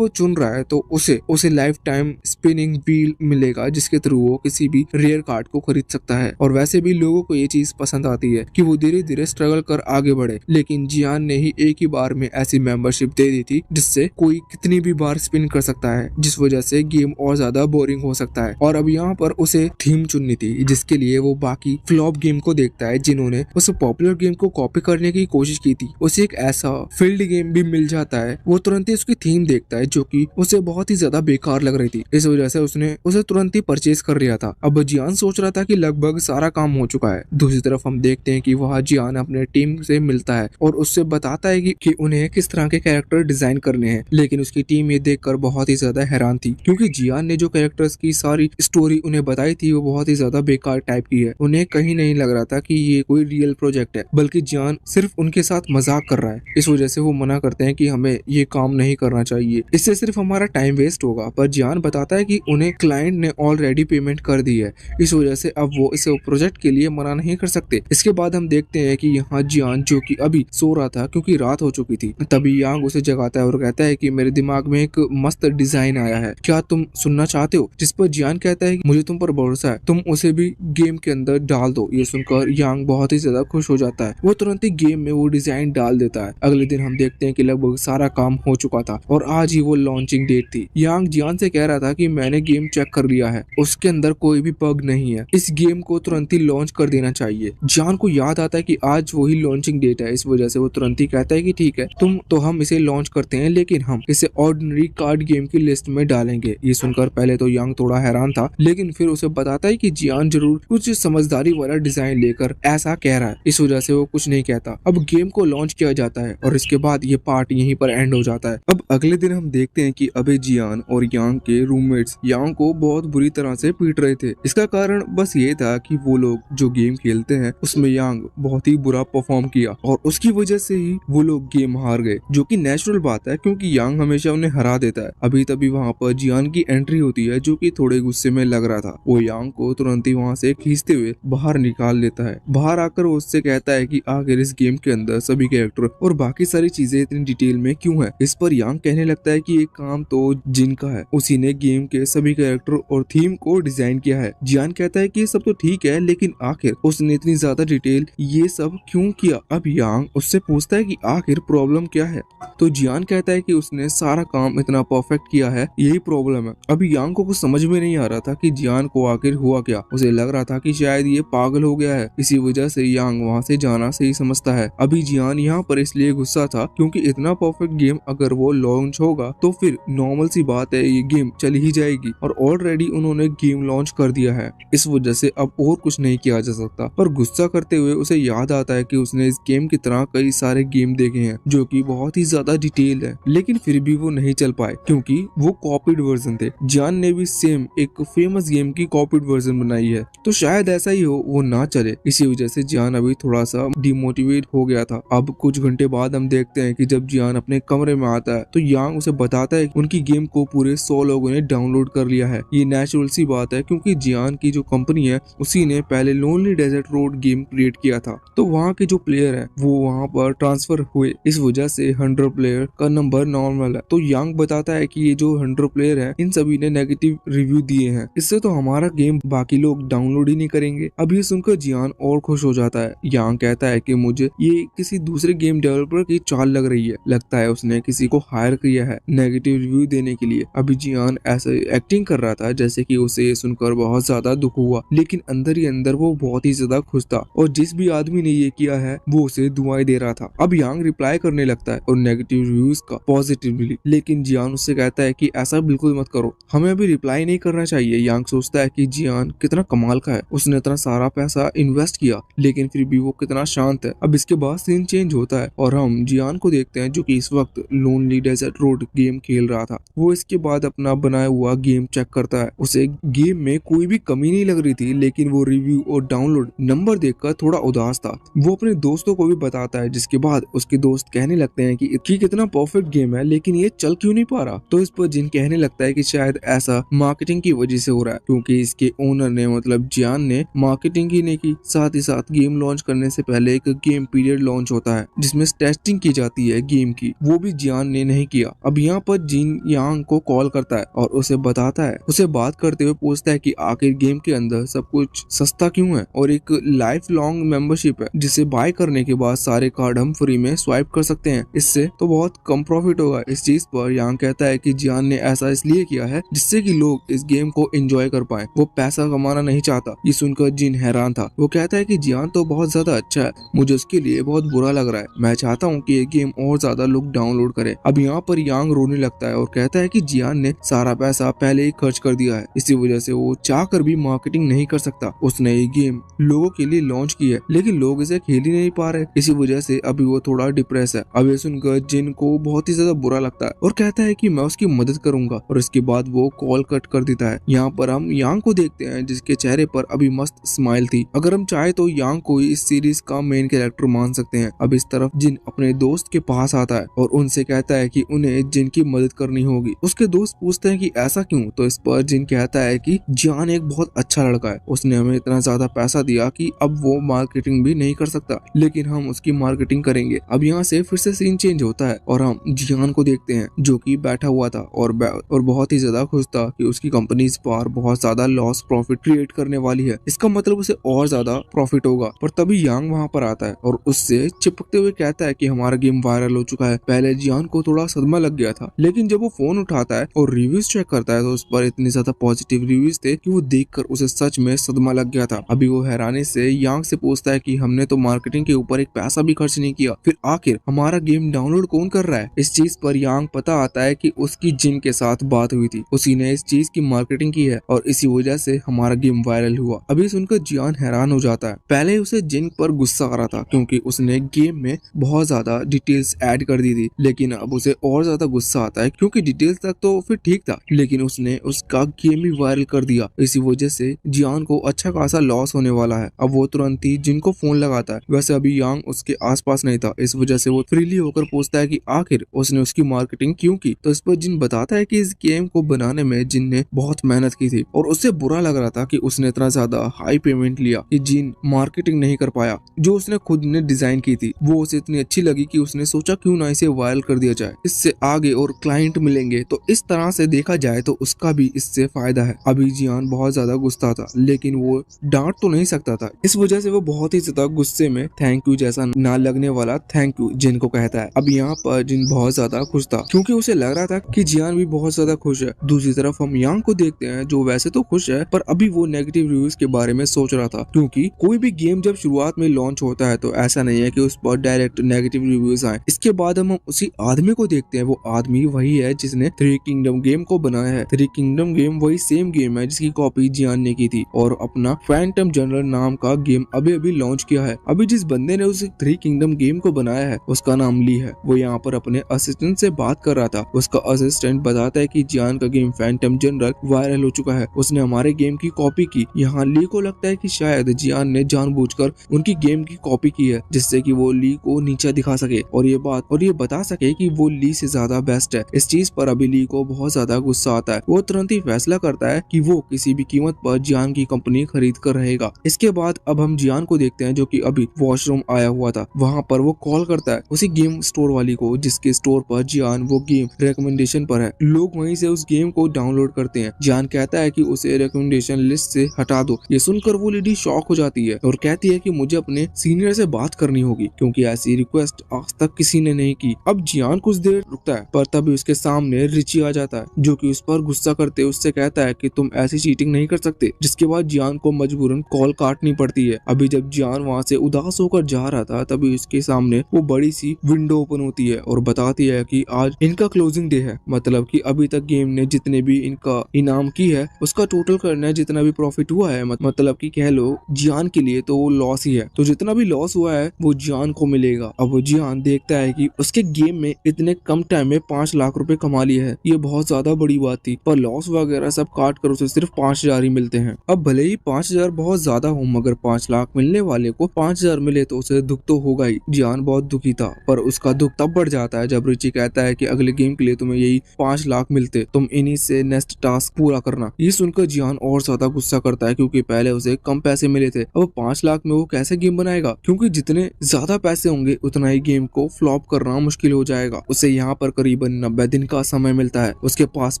चुन रहा है, तो उसे लाइफ टाइम स्पिनिंग व्हील मिलेगा, जिसके थ्रू वो किसी भी रेयर कार्ड को खरीद सकता है। और वैसे भी लोगों को ये चीज पसंद आती है कि वो धीरे धीरे स्ट्रगल कर आगे बढ़े, लेकिन जियान ने ही एक ही बार में ऐसी मेंबरशिप दे दी थी जिससे कोई कितनी भी बार स्पिन कर सकता है, जिस वजह से गेम और ज्यादा बोरिंग हो सकता है। और अब यहाँ पर उसे थीम चुननी थी, जिसके लिए वो बाकी फ्लॉप गेम को देखता है जिन्होंने उस पॉपुलर गेम को कॉपी करने की कोशिश की थी। उसे एक ऐसा फील्ड गेम भी मिल जाता है, वो तुरंत ही उसकी थीम देखता है जो कि उसे बहुत ही ज्यादा बेकार लग रही थी, इस वजह से उसने उसे तुरंत ही परचेज कर लिया था। अब जियान सोच रहा था कि लगभग सारा काम हो चुका है। दूसरी तरफ हम देखते हैं कि वहाँ जियान अपने टीम से मिलता है और उससे बताता है कि उन्हें किस तरह के कैरेक्टर डिजाइन करने हैं, लेकिन उसकी टीम ये देखकर बहुत ही ज्यादा हैरान थी, क्योंकि जियान ने जो कैरेक्टर्स की सारी स्टोरी उन्हें बताई थी वो बहुत ही ज्यादा बेकार टाइप की है। उन्हें कहीं नहीं लग रहा था कि ये कोई रियल प्रोजेक्ट है, बल्कि जियान सिर्फ उनके साथ मजाक कर रहा है। इस वजह से वो मना करते हैं कि हमें ये काम नहीं करना चाहिए, इससे सिर्फ हमारा टाइम वेस्ट होगा। पर जियान बताता है कि उन्हें क्लाइंट ने ऑलरेडी पेमेंट कर दी है, इस वजह से अब वो इस प्रोजेक्ट के लिए मना नहीं कर सकते। इसके बाद हम देखते हैं कि यहाँ जियान जो कि अभी सो रहा था क्योंकि रात हो चुकी थी, तभी यांग उसे जगाता है और कहता है कि मेरे दिमाग में एक मस्त डिजाइन आया है, क्या तुम सुनना चाहते हो? जिस पर जियान कहता है मुझे तुम पर भरोसा है, तुम उसे भी गेम के अंदर डाल दो। ये सुनकर यांग बहुत ही ज्यादा खुश हो जाता है, वो तुरंत ही गेम में वो डिजाइन डाल देता है। अगले दिन हम देखते हैं कि लगभग सारा काम हो चुका था और आज ही वो लॉन्चिंग डेट थी। यांग जियान से कह रहा था कि मैंने गेम चेक कर लिया है, उसके अंदर कोई भी बग नहीं है, इस गेम को तुरंत ही लॉन्च कर देना चाहिए। जियान को याद आता है कि आज वही लॉन्चिंग डेट है, इस वजह से वो तुरंत ही कहता है कि ठीक है तो हम इसे लॉन्च करते हैं, लेकिन हम इसे ऑर्डिनरी कार्ड गेम की लिस्ट में डालेंगे। ये सुनकर पहले तो यांग थोड़ा हैरान था, लेकिन फिर उसे बताता है कि जियान जरूर कुछ समझदारी वाला डिजाइन लेकर ऐसा कह रहा है, इस वजह से वो कुछ नहीं कहता। अब गेम को लॉन्च किया जाता है और इसके बाद ये पार्ट यहीं पर एंड हो जाता है। अब अगले दिन हम देखते हैं कि अबे जियान और यांग के रूममेट्स यांग को बहुत बुरी तरह से पीट रहे थे। इसका कारण बस ये ये था कि वो लोग जो गेम खेलते हैं उसमें यांग बहुत ही बुरा परफॉर्म किया और उसकी वजह से ही वो लोग गेम हार गए, जो कि नेचुरल बात है क्योंकि यांग हमेशा उन्हें हरा देता है। अभी तभी वहाँ पर जियान की एंट्री होती है जो कि थोड़े गुस्से में लग रहा था। वो यांग को तुरंत ही वहाँ से खींचते हुए बाहर निकाल लेता है। बाहर आकर वो उससे कहता है कि आखिर इस गेम के अंदर सभी कैरेक्टर और बाकी सारी चीजें इतनी डिटेल में क्यों है। इस पर यांग कहने लगता है कि ये काम तो जिन का है, उसी ने गेम के सभी कैरेक्टर और थीम को डिजाइन किया है। जियान कहता है कि ये सब तो ठीक है, लेकिन आखिर उसने इतनी ज्यादा डिटेल ये सब क्यों किया। अब यांग उससे पूछता है कि आखिर प्रॉब्लम क्या है, तो जियान कहता है कि उसने सारा काम इतना परफेक्ट किया है, यही प्रॉब्लम है। अभी यांग को कुछ समझ में नहीं आ रहा था कि जियान को आखिर हुआ क्या। उसे लग रहा था कि शायद ये पागल हो गया है, इसी वजह से यांग वहाँ से जाना सही समझता है। अभी जियान यहाँ पर इसलिए गुस्सा था क्योंकि इतना परफेक्ट गेम अगर वो लॉन्च होगा तो फिर नॉर्मल सी बात है ये गेम चली ही जाएगी, और ऑलरेडी उन्होंने गेम लॉन्च कर दिया है, इस वजह से अब और कुछ नहीं किया जा सकता। पर गुस्सा करते हुए उसे याद आता है कि उसने इस गेम की तरह कई सारे गेम देखे हैं जो कि बहुत ही ज्यादा डिटेल है, लेकिन फिर भी वो नहीं चल पाए क्योंकि वो कॉपीड वर्जन थे। जियान ने भी सेम एक फेमस गेम की कॉपीड वर्जन बनाई है, तो शायद ऐसा ही हो वो ना चले। इसी वजह से जियान अभी थोड़ा सा डिमोटिवेट हो गया था। अब कुछ घंटे बाद हम देखते हैं कि जब जियान अपने कमरे में आता है तो यांग उसे बताता है कि उनकी गेम को पूरे 100 लोगों ने डाउनलोड कर लिया है। ये नेचुरल सी बात है क्योंकि जियान की जो कंपनी है उसी ने पहले lonely desert road game create किया था, तो वहाँ के जो प्लेयर है वो वहाँ पर ट्रांसफर हुए, इस वजह से 100 प्लेयर का नंबर नॉर्मल है। तो यांग बताता है कि ये जो 100 प्लेयर है इन सभी ने नेगेटिव रिव्यू दिए हैं, इससे तो हमारा गेम बाकी लोग डाउनलोड ही नहीं करेंगे। अब ये सुनकर जियान और खुश हो जाता है। यांग कहता है कि मुझे ये किसी दूसरे गेम डेवलपर की चाल लग रही है, लगता है उसने किसी को हायर किया है नेगेटिव रिव्यू देने के लिए। अभी जियान ऐसे एक्टिंग कर रहा था जैसे कि उसे ये सुनकर बहुत ज्यादा दुख हुआ, लेकिन अंदर ही अंदर वो बहुत ही ज्यादा खुश था और जिस भी आदमी ने ये किया है वो उसे दुआएं दे रहा था। अब यांग रिप्लाई करने लगता है और नेगेटिव रिव्यूज का पॉजिटिवली, लेकिन जियान उससे कहता है कि ऐसा बिल्कुल मत करो, हमें अभी रिप्लाई नहीं करना चाहिए। यांग सोचता है कि जियान कितना कमाल का है, उसने इतना सारा पैसा इन्वेस्ट किया लेकिन फिर भी वो कितना शांत है। अब इसके बाद सीन चेंज होता है और हम जियान को देखते हैं जो कि इस वक्त लोनली डेजर्ट रोड गेम खेल रहा था। वो इसके बाद अपना बनाया हुआ गेम चेक करता है, उसे गेम में कोई भी कमी नहीं लग रही थी, लेकिन वो रिव्यू और डाउनलोड नंबर देखकर थोड़ा उदास था। वो अपने दोस्तों को भी बताता है, जिसके बाद उसके दोस्त कहने लगते हैं कि कितना परफेक्ट गेम है लेकिन ये चल क्यों नहीं पा रहा। तो इस पर जिन कहने लगता है कि शायद ऐसा मार्केटिंग की वजह से हो रहा है, क्योंकि इसके ओनर ने मतलब जियान ने मार्केटिंग ही नहीं की। साथ ही साथ गेम लॉन्च करने से पहले एक गेम पीरियड लॉन्च होता है जिसमें टेस्टिंग की जाती है गेम की, वो भी जियान ने नहीं किया। अब यहाँ पर जिन यांग को कॉल करता है और उसे बताता है, उसे बात करते हुए पूछता है कि आखिर गेम के अंदर सब कुछ सस्ता क्यों है और एक लाइफ लॉन्ग मेंबरशिप है जिसे बाय करने के बाद सारे कार्ड हम फ्री में स्वाइप कर सकते हैं, इससे तो बहुत कम प्रॉफिट होगा। इस चीज पर यांग कहता है कि जियान ने ऐसा इसलिए किया है जिससे कि लोग इस गेम को एंजॉय कर पाए, वो पैसा कमाना नहीं चाहता। ये सुनकर जिन हैरान था। वो कहता है कि जियान तो बहुत ज्यादा अच्छा है, मुझे उसके लिए बहुत बुरा लग रहा है, मैं चाहता हूँ कि ये गेम और ज्यादा लोग डाउनलोड करें। अब यहाँ पर यांग रोने लगता है और कहता है कि जियान ने सारा पैसा पहले ही खर्च कर दिया है, इसी वजह से वो चाह कर भी मार्केटिंग नहीं कर सकता। उसने ये गेम लोगों के लिए लॉन्च की है लेकिन लोग इसे खेल ही नहीं पा रहे, इसी वजह से अभी वो थोड़ा डिप्रेस है। अब ये सुनकर जिन को बहुत ही ज्यादा बुरा लगता है और कहता है कि मैं उसकी मदद करूंगा, और इसके बाद वो कॉल कट कर देता है। यहाँ पर हम यांग को देखते हैं जिसके चेहरे पर अभी मस्त स्माइल थी। अगर हम चाहे तो यांग को इस सीरीज का मेन कैरेक्टर मान सकते हैं। अब इस तरफ जिन अपने दोस्त के पास आता है और उनसे कहता है कि उन्हें जिन की मदद करनी होगी। उसके दोस्त पूछते हैं कि ऐसा क्यों, तो इस पर जिन कहता है कि जियान एक बहुत अच्छा लड़का है, उसने हमें इतना ज्यादा पैसा दिया कि अब वो मार्केटिंग भी नहीं कर सकता, लेकिन हम उसकी मार्केटिंग करेंगे। अब यहाँ से फिर से सीन चेंज होता है और हम जियान को देखते हैं जो कि बैठा हुआ था और बहुत ही ज्यादा खुश था कि उसकी कंपनी इस बार बहुत ज्यादा लॉस प्रॉफिट क्रिएट करने वाली है, इसका मतलब उसे और ज्यादा प्रॉफिट होगा। पर तभी यांग वहाँ पर आता है और उससे चिपकते हुए कहता है कि हमारा गेम वायरल हो चुका है। पहले जियान को थोड़ा सदमा लग गया था, लेकिन जब वो फोन उठाता है और रिव्यूज चेक करता है तो उस पर इतने ज्यादा पॉजिटिव रिव्यूज थे कि वो देखकर उसे सच में सदमा लग गया था। अभी वो हैरानी से यांग से पूछता है कि हमने तो मार्केटिंग के ऊपर एक पैसा भी खर्च नहीं किया, फिर आखिर हमारा गेम डाउनलोड कौन कर रहा है। इस चीज पर यांग पता आता है कि उसकी जिन के साथ बात हुई थी, उसी ने इस चीज की मार्केटिंग की है और इसी वजह से हमारा गेम वायरल हुआ। अभी सुनकर जियान हैरान हो जाता है। पहले उसे जिन पर गुस्सा आ रहा था क्योंकि उसने गेम में बहुत ज्यादा डिटेल्स ऐड कर दी थी, लेकिन अब उसे और ज्यादा गुस्सा आता है क्योंकि डिटेल्स तक तो फिर ठीक था, लेकिन उसने उसका गेम ही वायरल कर दिया। इसी वजह से जियान जियान को अच्छा खासा लॉस होने वाला है। अब वो तुरंत ही जिनको फोन लगाता है। वैसे अभी यांग उसके आसपास नहीं था, इस वजह से वो फ्रीली होकर पूछता है कि आखिर उसने उसकी मार्केटिंग क्यों की। तो इस पर जिन बताता है कि इस गेम को बनाने में जिन ने बहुत मेहनत की थी और उससे बुरा लग रहा था कि उसने इतना ज्यादा हाई पेमेंट लिया कि जिन मार्केटिंग नहीं कर पाया जो उसने खुद ने डिजाइन की थी। वो उसे इतनी अच्छी लगी कि उसने सोचा क्यों ना इसे वायरल कर दिया जाए, इससे आगे और क्लाइंट मिलेंगे। तो इस तरह से देखा जाए तो उसका भी इससे फायदा है। अभी जियान बहुत ज्यादा गुस्सा था, लेकिन वो डांट तो नहीं सकता था। इस वजह से वो बहुत ही ज्यादा गुस्से में थैंक यू जैसा ना लगने वाला थैंक यू जिन को कहता है। अब यहाँ पर जिन बहुत ज्यादा खुश था क्योंकि उसे लग रहा था कि जियान भी बहुत ज्यादा खुश है। दूसरी तरफ हम यांग को देखते हैं जो वैसे तो खुश है, पर अभी वो नेगेटिव रिव्यूज के बारे में सोच रहा था। क्योंकि कोई भी गेम जब शुरुआत में लॉन्च होता है तो ऐसा नहीं है कि उस पर डायरेक्ट नेगेटिव रिव्यूज आए। इसके बाद हम उसी आदमी को देखते हैं। वो आदमी वही है जिसने थ्री किंगडम गेम को बनाया है। थ्री किंगडम गेम वही सेम गेम है जिसकी कॉपी जियान ने की थी और अपना फैंटम जनरल नाम का गेम अभी अभी लॉन्च किया है। अभी जिस बंदे ने उस थ्री किंगडम गेम को बनाया है उसका नाम ली है। वो यहाँ पर अपने असिस्टेंट से बात कर रहा था। उसका असिस्टेंट बताता है कि जियान का गेम फैंटम जनरल वायरल हो चुका है, उसने हमारे गेम की कॉपी की। यहाँ ली को लगता है कि शायद जियान ने जानबूझकर उनकी गेम की कॉपी की है जिससे कि वो ली को नीचा दिखा सके और ये बता सके कि वो ली से ज्यादा बेस्ट है। इस चीज पर अभी ली को बहुत ज्यादा गुस्सा आता है। वो तुरंत ही फैसला करता है कि वो किसी भी कीमत पर जियान की कंपनी खरीद कर रहेगा। इसके बाद अब हम जियान को देखते हैं जो कि अभी वॉशरूम आया हुआ था। वहाँ पर वो कॉल करता है उसी गेम स्टोर वाली को जिसके स्टोर पर जियान वो गेम रिकमेंडेशन पर है। लोग वहीं से उस गेम को डाउनलोड करते हैं। जियान कहता है कि उसे रिकमेंडेशन लिस्ट से हटा दो। ये सुनकर वो लेडी शॉक हो जाती है और कहती है कि मुझे अपने सीनियर से बात करनी होगी क्योंकि ऐसी रिक्वेस्ट आज तक किसी ने नहीं की। अब जियान कुछ देर रुकता है पर तभी उसके सामने रिची आ जाता है जो कि उस पर गुस्सा करते उससे कहता है कि तुम ऐसी चीटिंग नहीं कर सकते। जिसके बाद जियान को मजबूरन कॉल काटनी पड़ती है। अभी जब जियान वहाँ से उदास होकर जा रहा था तभी उसके सामने वो बड़ी सी विंडो ओपन होती है और बताती है कि आज इनका क्लोजिंग डे है। मतलब कि अभी तक गेम ने जितने भी इनका इनाम की है उसका टोटल करना है, जितना भी प्रॉफिट हुआ है। मतलब कि कह लो जियान के लिए तो वो लॉस ही है, तो जितना भी लॉस हुआ है वो जियान को मिलेगा। अब वो जियान देखता है कि उसके गेम में इतने कम टाइम में 5 लाख रुपए कमा लिए हैं। ये बहुत ज्यादा बड़ी बात थी, पर लॉस वगैरह सब काट कर उसे सिर्फ 5,000 ही मिलते हैं। अब भले ही 5,000 बहुत ज्यादा हो, मगर 5 लाख मिलने वाले को 5,000 मिले तो उसे दुख तो होगा ही। जियान बहुत दुखी था, पर उसका दुख तब बढ़ जाता है जब रिची कहता है कि अगले गेम के लिए तुम्हें यही 5 लाख मिलते, तुम इन्हीं से नेक्स्ट टास्क पूरा करना। ये सुनकर जियान और ज्यादा गुस्सा करता है क्योंकि पहले उसे कम पैसे मिले थे। अब 5 लाख में वो कैसे गेम बनाएगा, क्योंकि जितने ज्यादा पैसे होंगे उतना ही गेम को फ्लॉप करना मुश्किल हो जाएगा। उसे यहाँ पर करीबन 90 दिन का समय मिलता है। उसके पास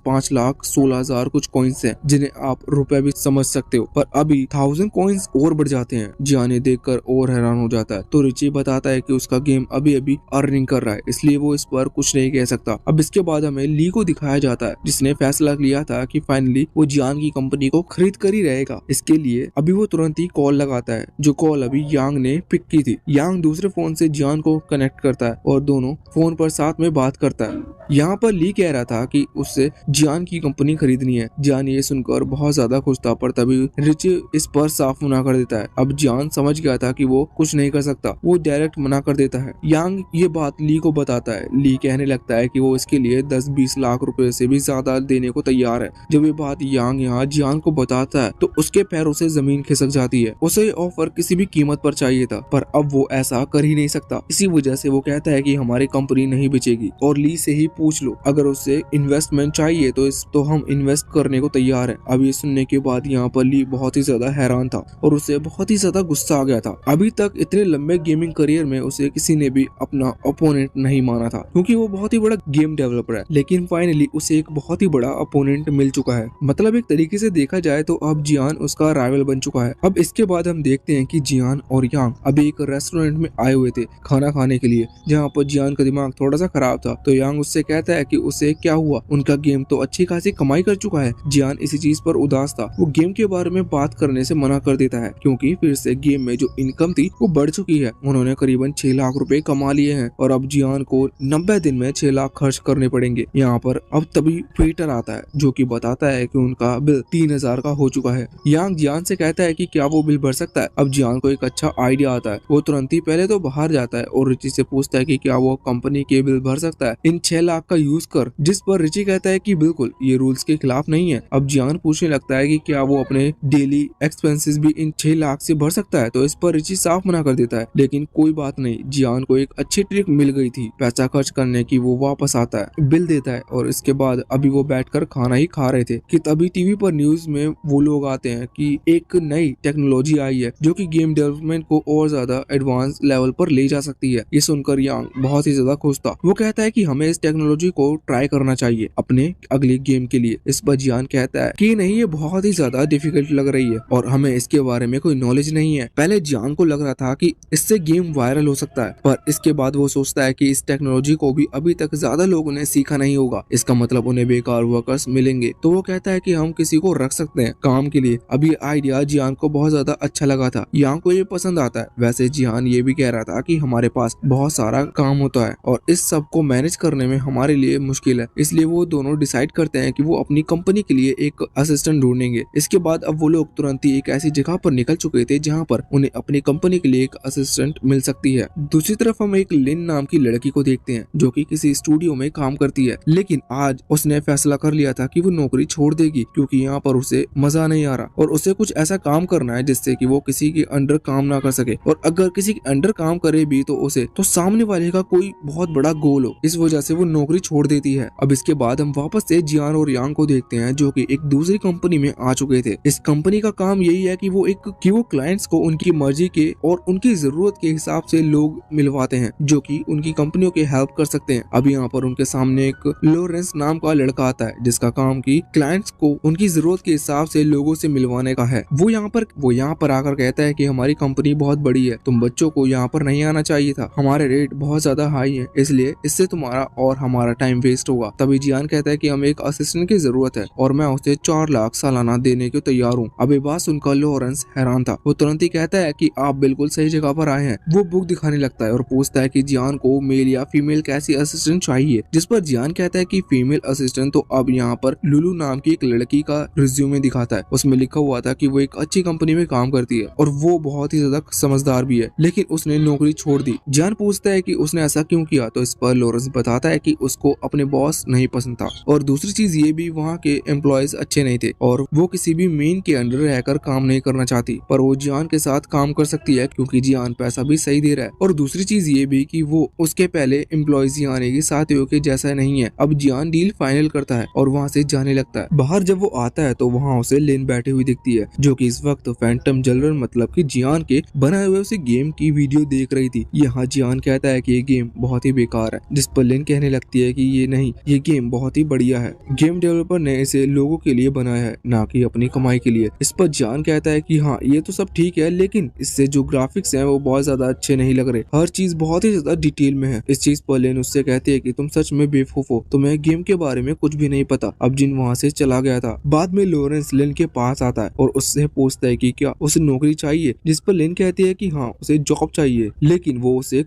5,16,000 कुछ कॉइन्स हैं जिन्हें आप रुपए भी समझ सकते हो, पर अभी 1000 कॉइन्स और बढ़ जाते हैं। जियान देखकर और हैरान हो जाता है। तो रिची बताता है कि उसका गेम अभी अभी अर्निंग कर रहा है, इसलिए वो इस पर कुछ नहीं कह सकता। अब इसके बाद हमें ली को दिखाया जाता है जिसने फैसला लिया था कि फाइनली वो जियान की कंपनी को खरीद कर ही रहेगा। इसके लिए अभी वो तुरंत ही कॉल लगाता है, जो कॉल अभी यांग ने पिक की थी। यांग दूसरे फोन से जियान को कनेक्ट करता है और दोनों फोन पर साथ में बात करता है। यहाँ पर ली कह रहा था कि उससे जियान की कंपनी खरीदनी है। जियान ये सुनकर बहुत ज्यादा खुश था, पर तभी रिची इस पर साफ मना कर देता है। अब जियान समझ गया था कि वो कुछ नहीं कर सकता, वो डायरेक्ट मना कर देता है। यांग ये बात ली को बताता है। ली कहने लगता है कि वो इसके लिए 10-20 लाख रुपए से भी ज्यादा देने को तैयार है। जब ये बात यांग यहाँ जियान को बताता है तो उसके पैरों से जमीन खिसक जाती है। उसे ऑफर किसी भी कीमत पर चाहिए था, पर अब वो ऐसा कर ही नहीं सकता। इसी वजह से वो कहता है कि हमारी कंपनी नहीं बेचेगी और ली से ही पूछ लो, अगर उसे इन्वेस्टमेंट चाहिए तो हम इन्वेस्ट करने को तैयार हैं। अब ये सुनने के बाद यहाँ पर ली बहुत ही ज्यादा हैरान था और उसे बहुत ही ज्यादा गुस्सा आ गया था। अभी तक इतने लंबे गेमिंग करियर में उसे किसी ने भी अपना अपोनेंट नहीं माना था क्योंकि वो बहुत ही बड़ा गेम डेवलपर है, लेकिन फाइनली उसे एक बहुत ही बड़ा अपोनेंट मिल चुका है। मतलब एक तरीके से देखा जाए तो अब जियान उसका राइवल बन चुका है। अब इसके बाद हम देखते हैं कि जियान और यांग अभी एक रेस्टोरेंट में आए हुए थे खाना खाने के लिए, जहाँ पर जियान का दिमाग थोड़ा सा खराब था। तो यांग उससे कहता है कि उसे क्या हुआ, उनका गेम तो अच्छी खासी कमाई कर चुका है। जियान इसी चीज पर उदास था। वो गेम के बारे में बात करने से मना कर देता है क्योंकि फिर से गेम में जो इनकम थी वो बढ़ चुकी है। उन्होंने करीबन 6 लाख रुपए कमा लिए हैं और अब जियान को 90 दिन में 6 लाख खर्च करने पड़ेंगे। यहाँ पर अब तभी वेटर आता है जो कि बताता है कि उनका बिल 3,000 का हो चुका है। यांग जियान से कहता है कि क्या वो बिल भर सकता है। अब जियान को एक अच्छा आइडिया आता है। वो तुरंत ही पहले तो बाहर जाता है और रिची से पूछता है कि क्या वो कंपनी के बिल भर सकता है। इन 6 लाख मजाक का यूज कर, जिस पर रिची कहता है कि बिल्कुल ये रूल्स के खिलाफ नहीं है। अब जियान पूछने लगता है कि क्या वो अपने डेली एक्सपेंसेस भी इन 6 लाख से भर सकता है, तो इस पर रिची साफ मना कर देता है। लेकिन कोई बात नहीं, जियान को एक अच्छी ट्रिक मिल गई थी पैसा खर्च करने की। वो वापस आता है, बिल देता है और इसके बाद अभी वो बैठकर खाना ही खा रहे थे कि तभी टीवी पर न्यूज में वो लोग आते हैं कि एक नई टेक्नोलॉजी आई है जो कि गेम डेवलपमेंट को और ज्यादा एडवांस लेवल पर ले जा सकती है। ये सुनकर यांग बहुत ही ज्यादा खुश था। वो कहता है कि हमें इस टेक्नोलॉजी को ट्राई करना चाहिए अपने अगले गेम के लिए। इस पर जियान कहता है कि नहीं, ये बहुत ही ज्यादा डिफिकल्ट लग रही है और हमें इसके बारे में कोई नॉलेज नहीं है। पहले जियान को लग रहा था कि इससे गेम वायरल हो सकता है, पर इसके बाद वो सोचता है कि इस टेक्नोलॉजी को भी अभी तक ज्यादा लोगों ने सीखा नहीं होगा, इसका मतलब उन्हें बेकार वर्कर्स मिलेंगे। तो वो कहता है कि हम किसी को रख सकते हैं काम के लिए। अब ये आइडिया जियान को बहुत ज्यादा अच्छा लगा था, यांग को ये पसंद आता है। वैसे जियान ये भी कह रहा था कि हमारे पास बहुत सारा काम होता है और इस सब को मैनेज करने में हमारे लिए मुश्किल है, इसलिए वो दोनों डिसाइड करते हैं कि वो अपनी कंपनी के लिए एक असिस्टेंट ढूंढेंगे। इसके बाद अब वो लोग तुरंत ही एक ऐसी जगह पर निकल चुके थे जहाँ पर उन्हें अपनी कंपनी के लिए एक असिस्टेंट मिल सकती है। दूसरी तरफ हम एक लिन नाम की लड़की को देखते हैं जो कि किसी स्टूडियो में काम करती है, लेकिन आज उसने फैसला कर लिया था कि वो नौकरी छोड़ देगी क्योंकि यहाँ पर उसे मजा नहीं आ रहा और उसे कुछ ऐसा काम करना है जिससे कि वो किसी के अंडर काम ना कर सके, और अगर किसी के अंडर काम करे भी तो उसे तो सामने वाले का कोई बहुत बड़ा गोल हो। इस वजह से वो नौकरी छोड़ देती है। अब इसके बाद हम वापस से जियान और यांग को देखते हैं जो कि एक दूसरी कंपनी में आ चुके थे। इस कंपनी का काम यही है कि वो क्लाइंट्स को उनकी मर्जी के और उनकी जरूरत के हिसाब से लोग मिलवाते हैं जो कि उनकी कंपनियों के हेल्प कर सकते हैं। अब यहाँ पर उनके सामने एक लॉरेंस नाम का लड़का आता है जिसका काम की क्लाइंट्स को उनकी जरूरत के हिसाब से लोगों से मिलवाने का है। वो यहाँ पर आकर कहता है कि हमारी कंपनी बहुत बड़ी है, तुम बच्चों को यहाँ पर नहीं आना चाहिए था, हमारे रेट बहुत ज्यादा हाई है, इसलिए इससे तुम्हारा और हमारा टाइम वेस्ट होगा। तभी जियान कहता है कि हमें एक असिस्टेंट की जरूरत है और मैं उसे 4 लाख सालाना देने को तैयार हूँ। अब ये बात सुनकर लॉरेंस हैरान था। वो तुरंत ही कहता है कि आप बिल्कुल सही जगह पर आए हैं। वो बुक दिखाने लगता है और पूछता है कि जियान को मेल या फीमेल कैसी असिस्टेंट चाहिए, जिस पर जियान कहता है कि फीमेल असिस्टेंट। तो अब यहाँ पर लुलू नाम की एक लड़की का रिज्यूमे दिखाता है, उसमें लिखा हुआ था कि वो एक अच्छी कंपनी में काम करती है और वो बहुत ही ज्यादा समझदार भी है, लेकिन उसने नौकरी छोड़ दी। जियान पूछता है कि उसने ऐसा क्यों किया, तो इस पर लॉरेंस बताता है कि उसको अपने बॉस नहीं पसंद था और दूसरी चीज ये भी वहाँ के एम्प्लॉयज अच्छे नहीं थे और वो किसी भी मेन के अंडर रहकर काम नहीं करना चाहती, पर वो जियान के साथ काम कर सकती है क्योंकि जियान पैसा भी सही दे रहा है। और दूसरी चीज ये भी कि वो उसके पहले एम्प्लॉयज जियान के साथियों के जैसा नहीं है। अब जियान डील फाइनल करता है और वहाँ से जाने लगता है। बाहर जब वो आता है तो वहाँ उसे लिन बैठी हुई दिखती है जो कि इस वक्त फैंटम जनरल मतलब कि जियान के बनाए हुए उसे गेम की वीडियो देख रही थी। यहाँ जियान कहता है कि ये गेम बहुत ही बेकार है, जिस पर लिन कहने लगती है कि ये नहीं, ये गेम बहुत ही बढ़िया है, गेम डेवलपर ने इसे लोगों के लिए बनाया है ना कि अपनी कमाई के लिए। इस पर जियान कहता है कि हाँ ये तो सब ठीक है, लेकिन इससे जो ग्राफिक्स हैं वो बहुत ज्यादा अच्छे नहीं लग रहे, हर चीज बहुत ही ज्यादा डिटेल में है। इस चीज पर लिन उससे कहती है कि तुम सच में बेवकूफ हो, तुम्हें गेम के बारे में कुछ भी नहीं पता। अब जिन वहाँ से चला गया था। बाद में लॉरेंस लिन के पास आता है और उससे पूछता है कि क्या उसे नौकरी चाहिए, जिस पर लिन कहती है कि हाँ उसे जॉब चाहिए, लेकिन वो उसी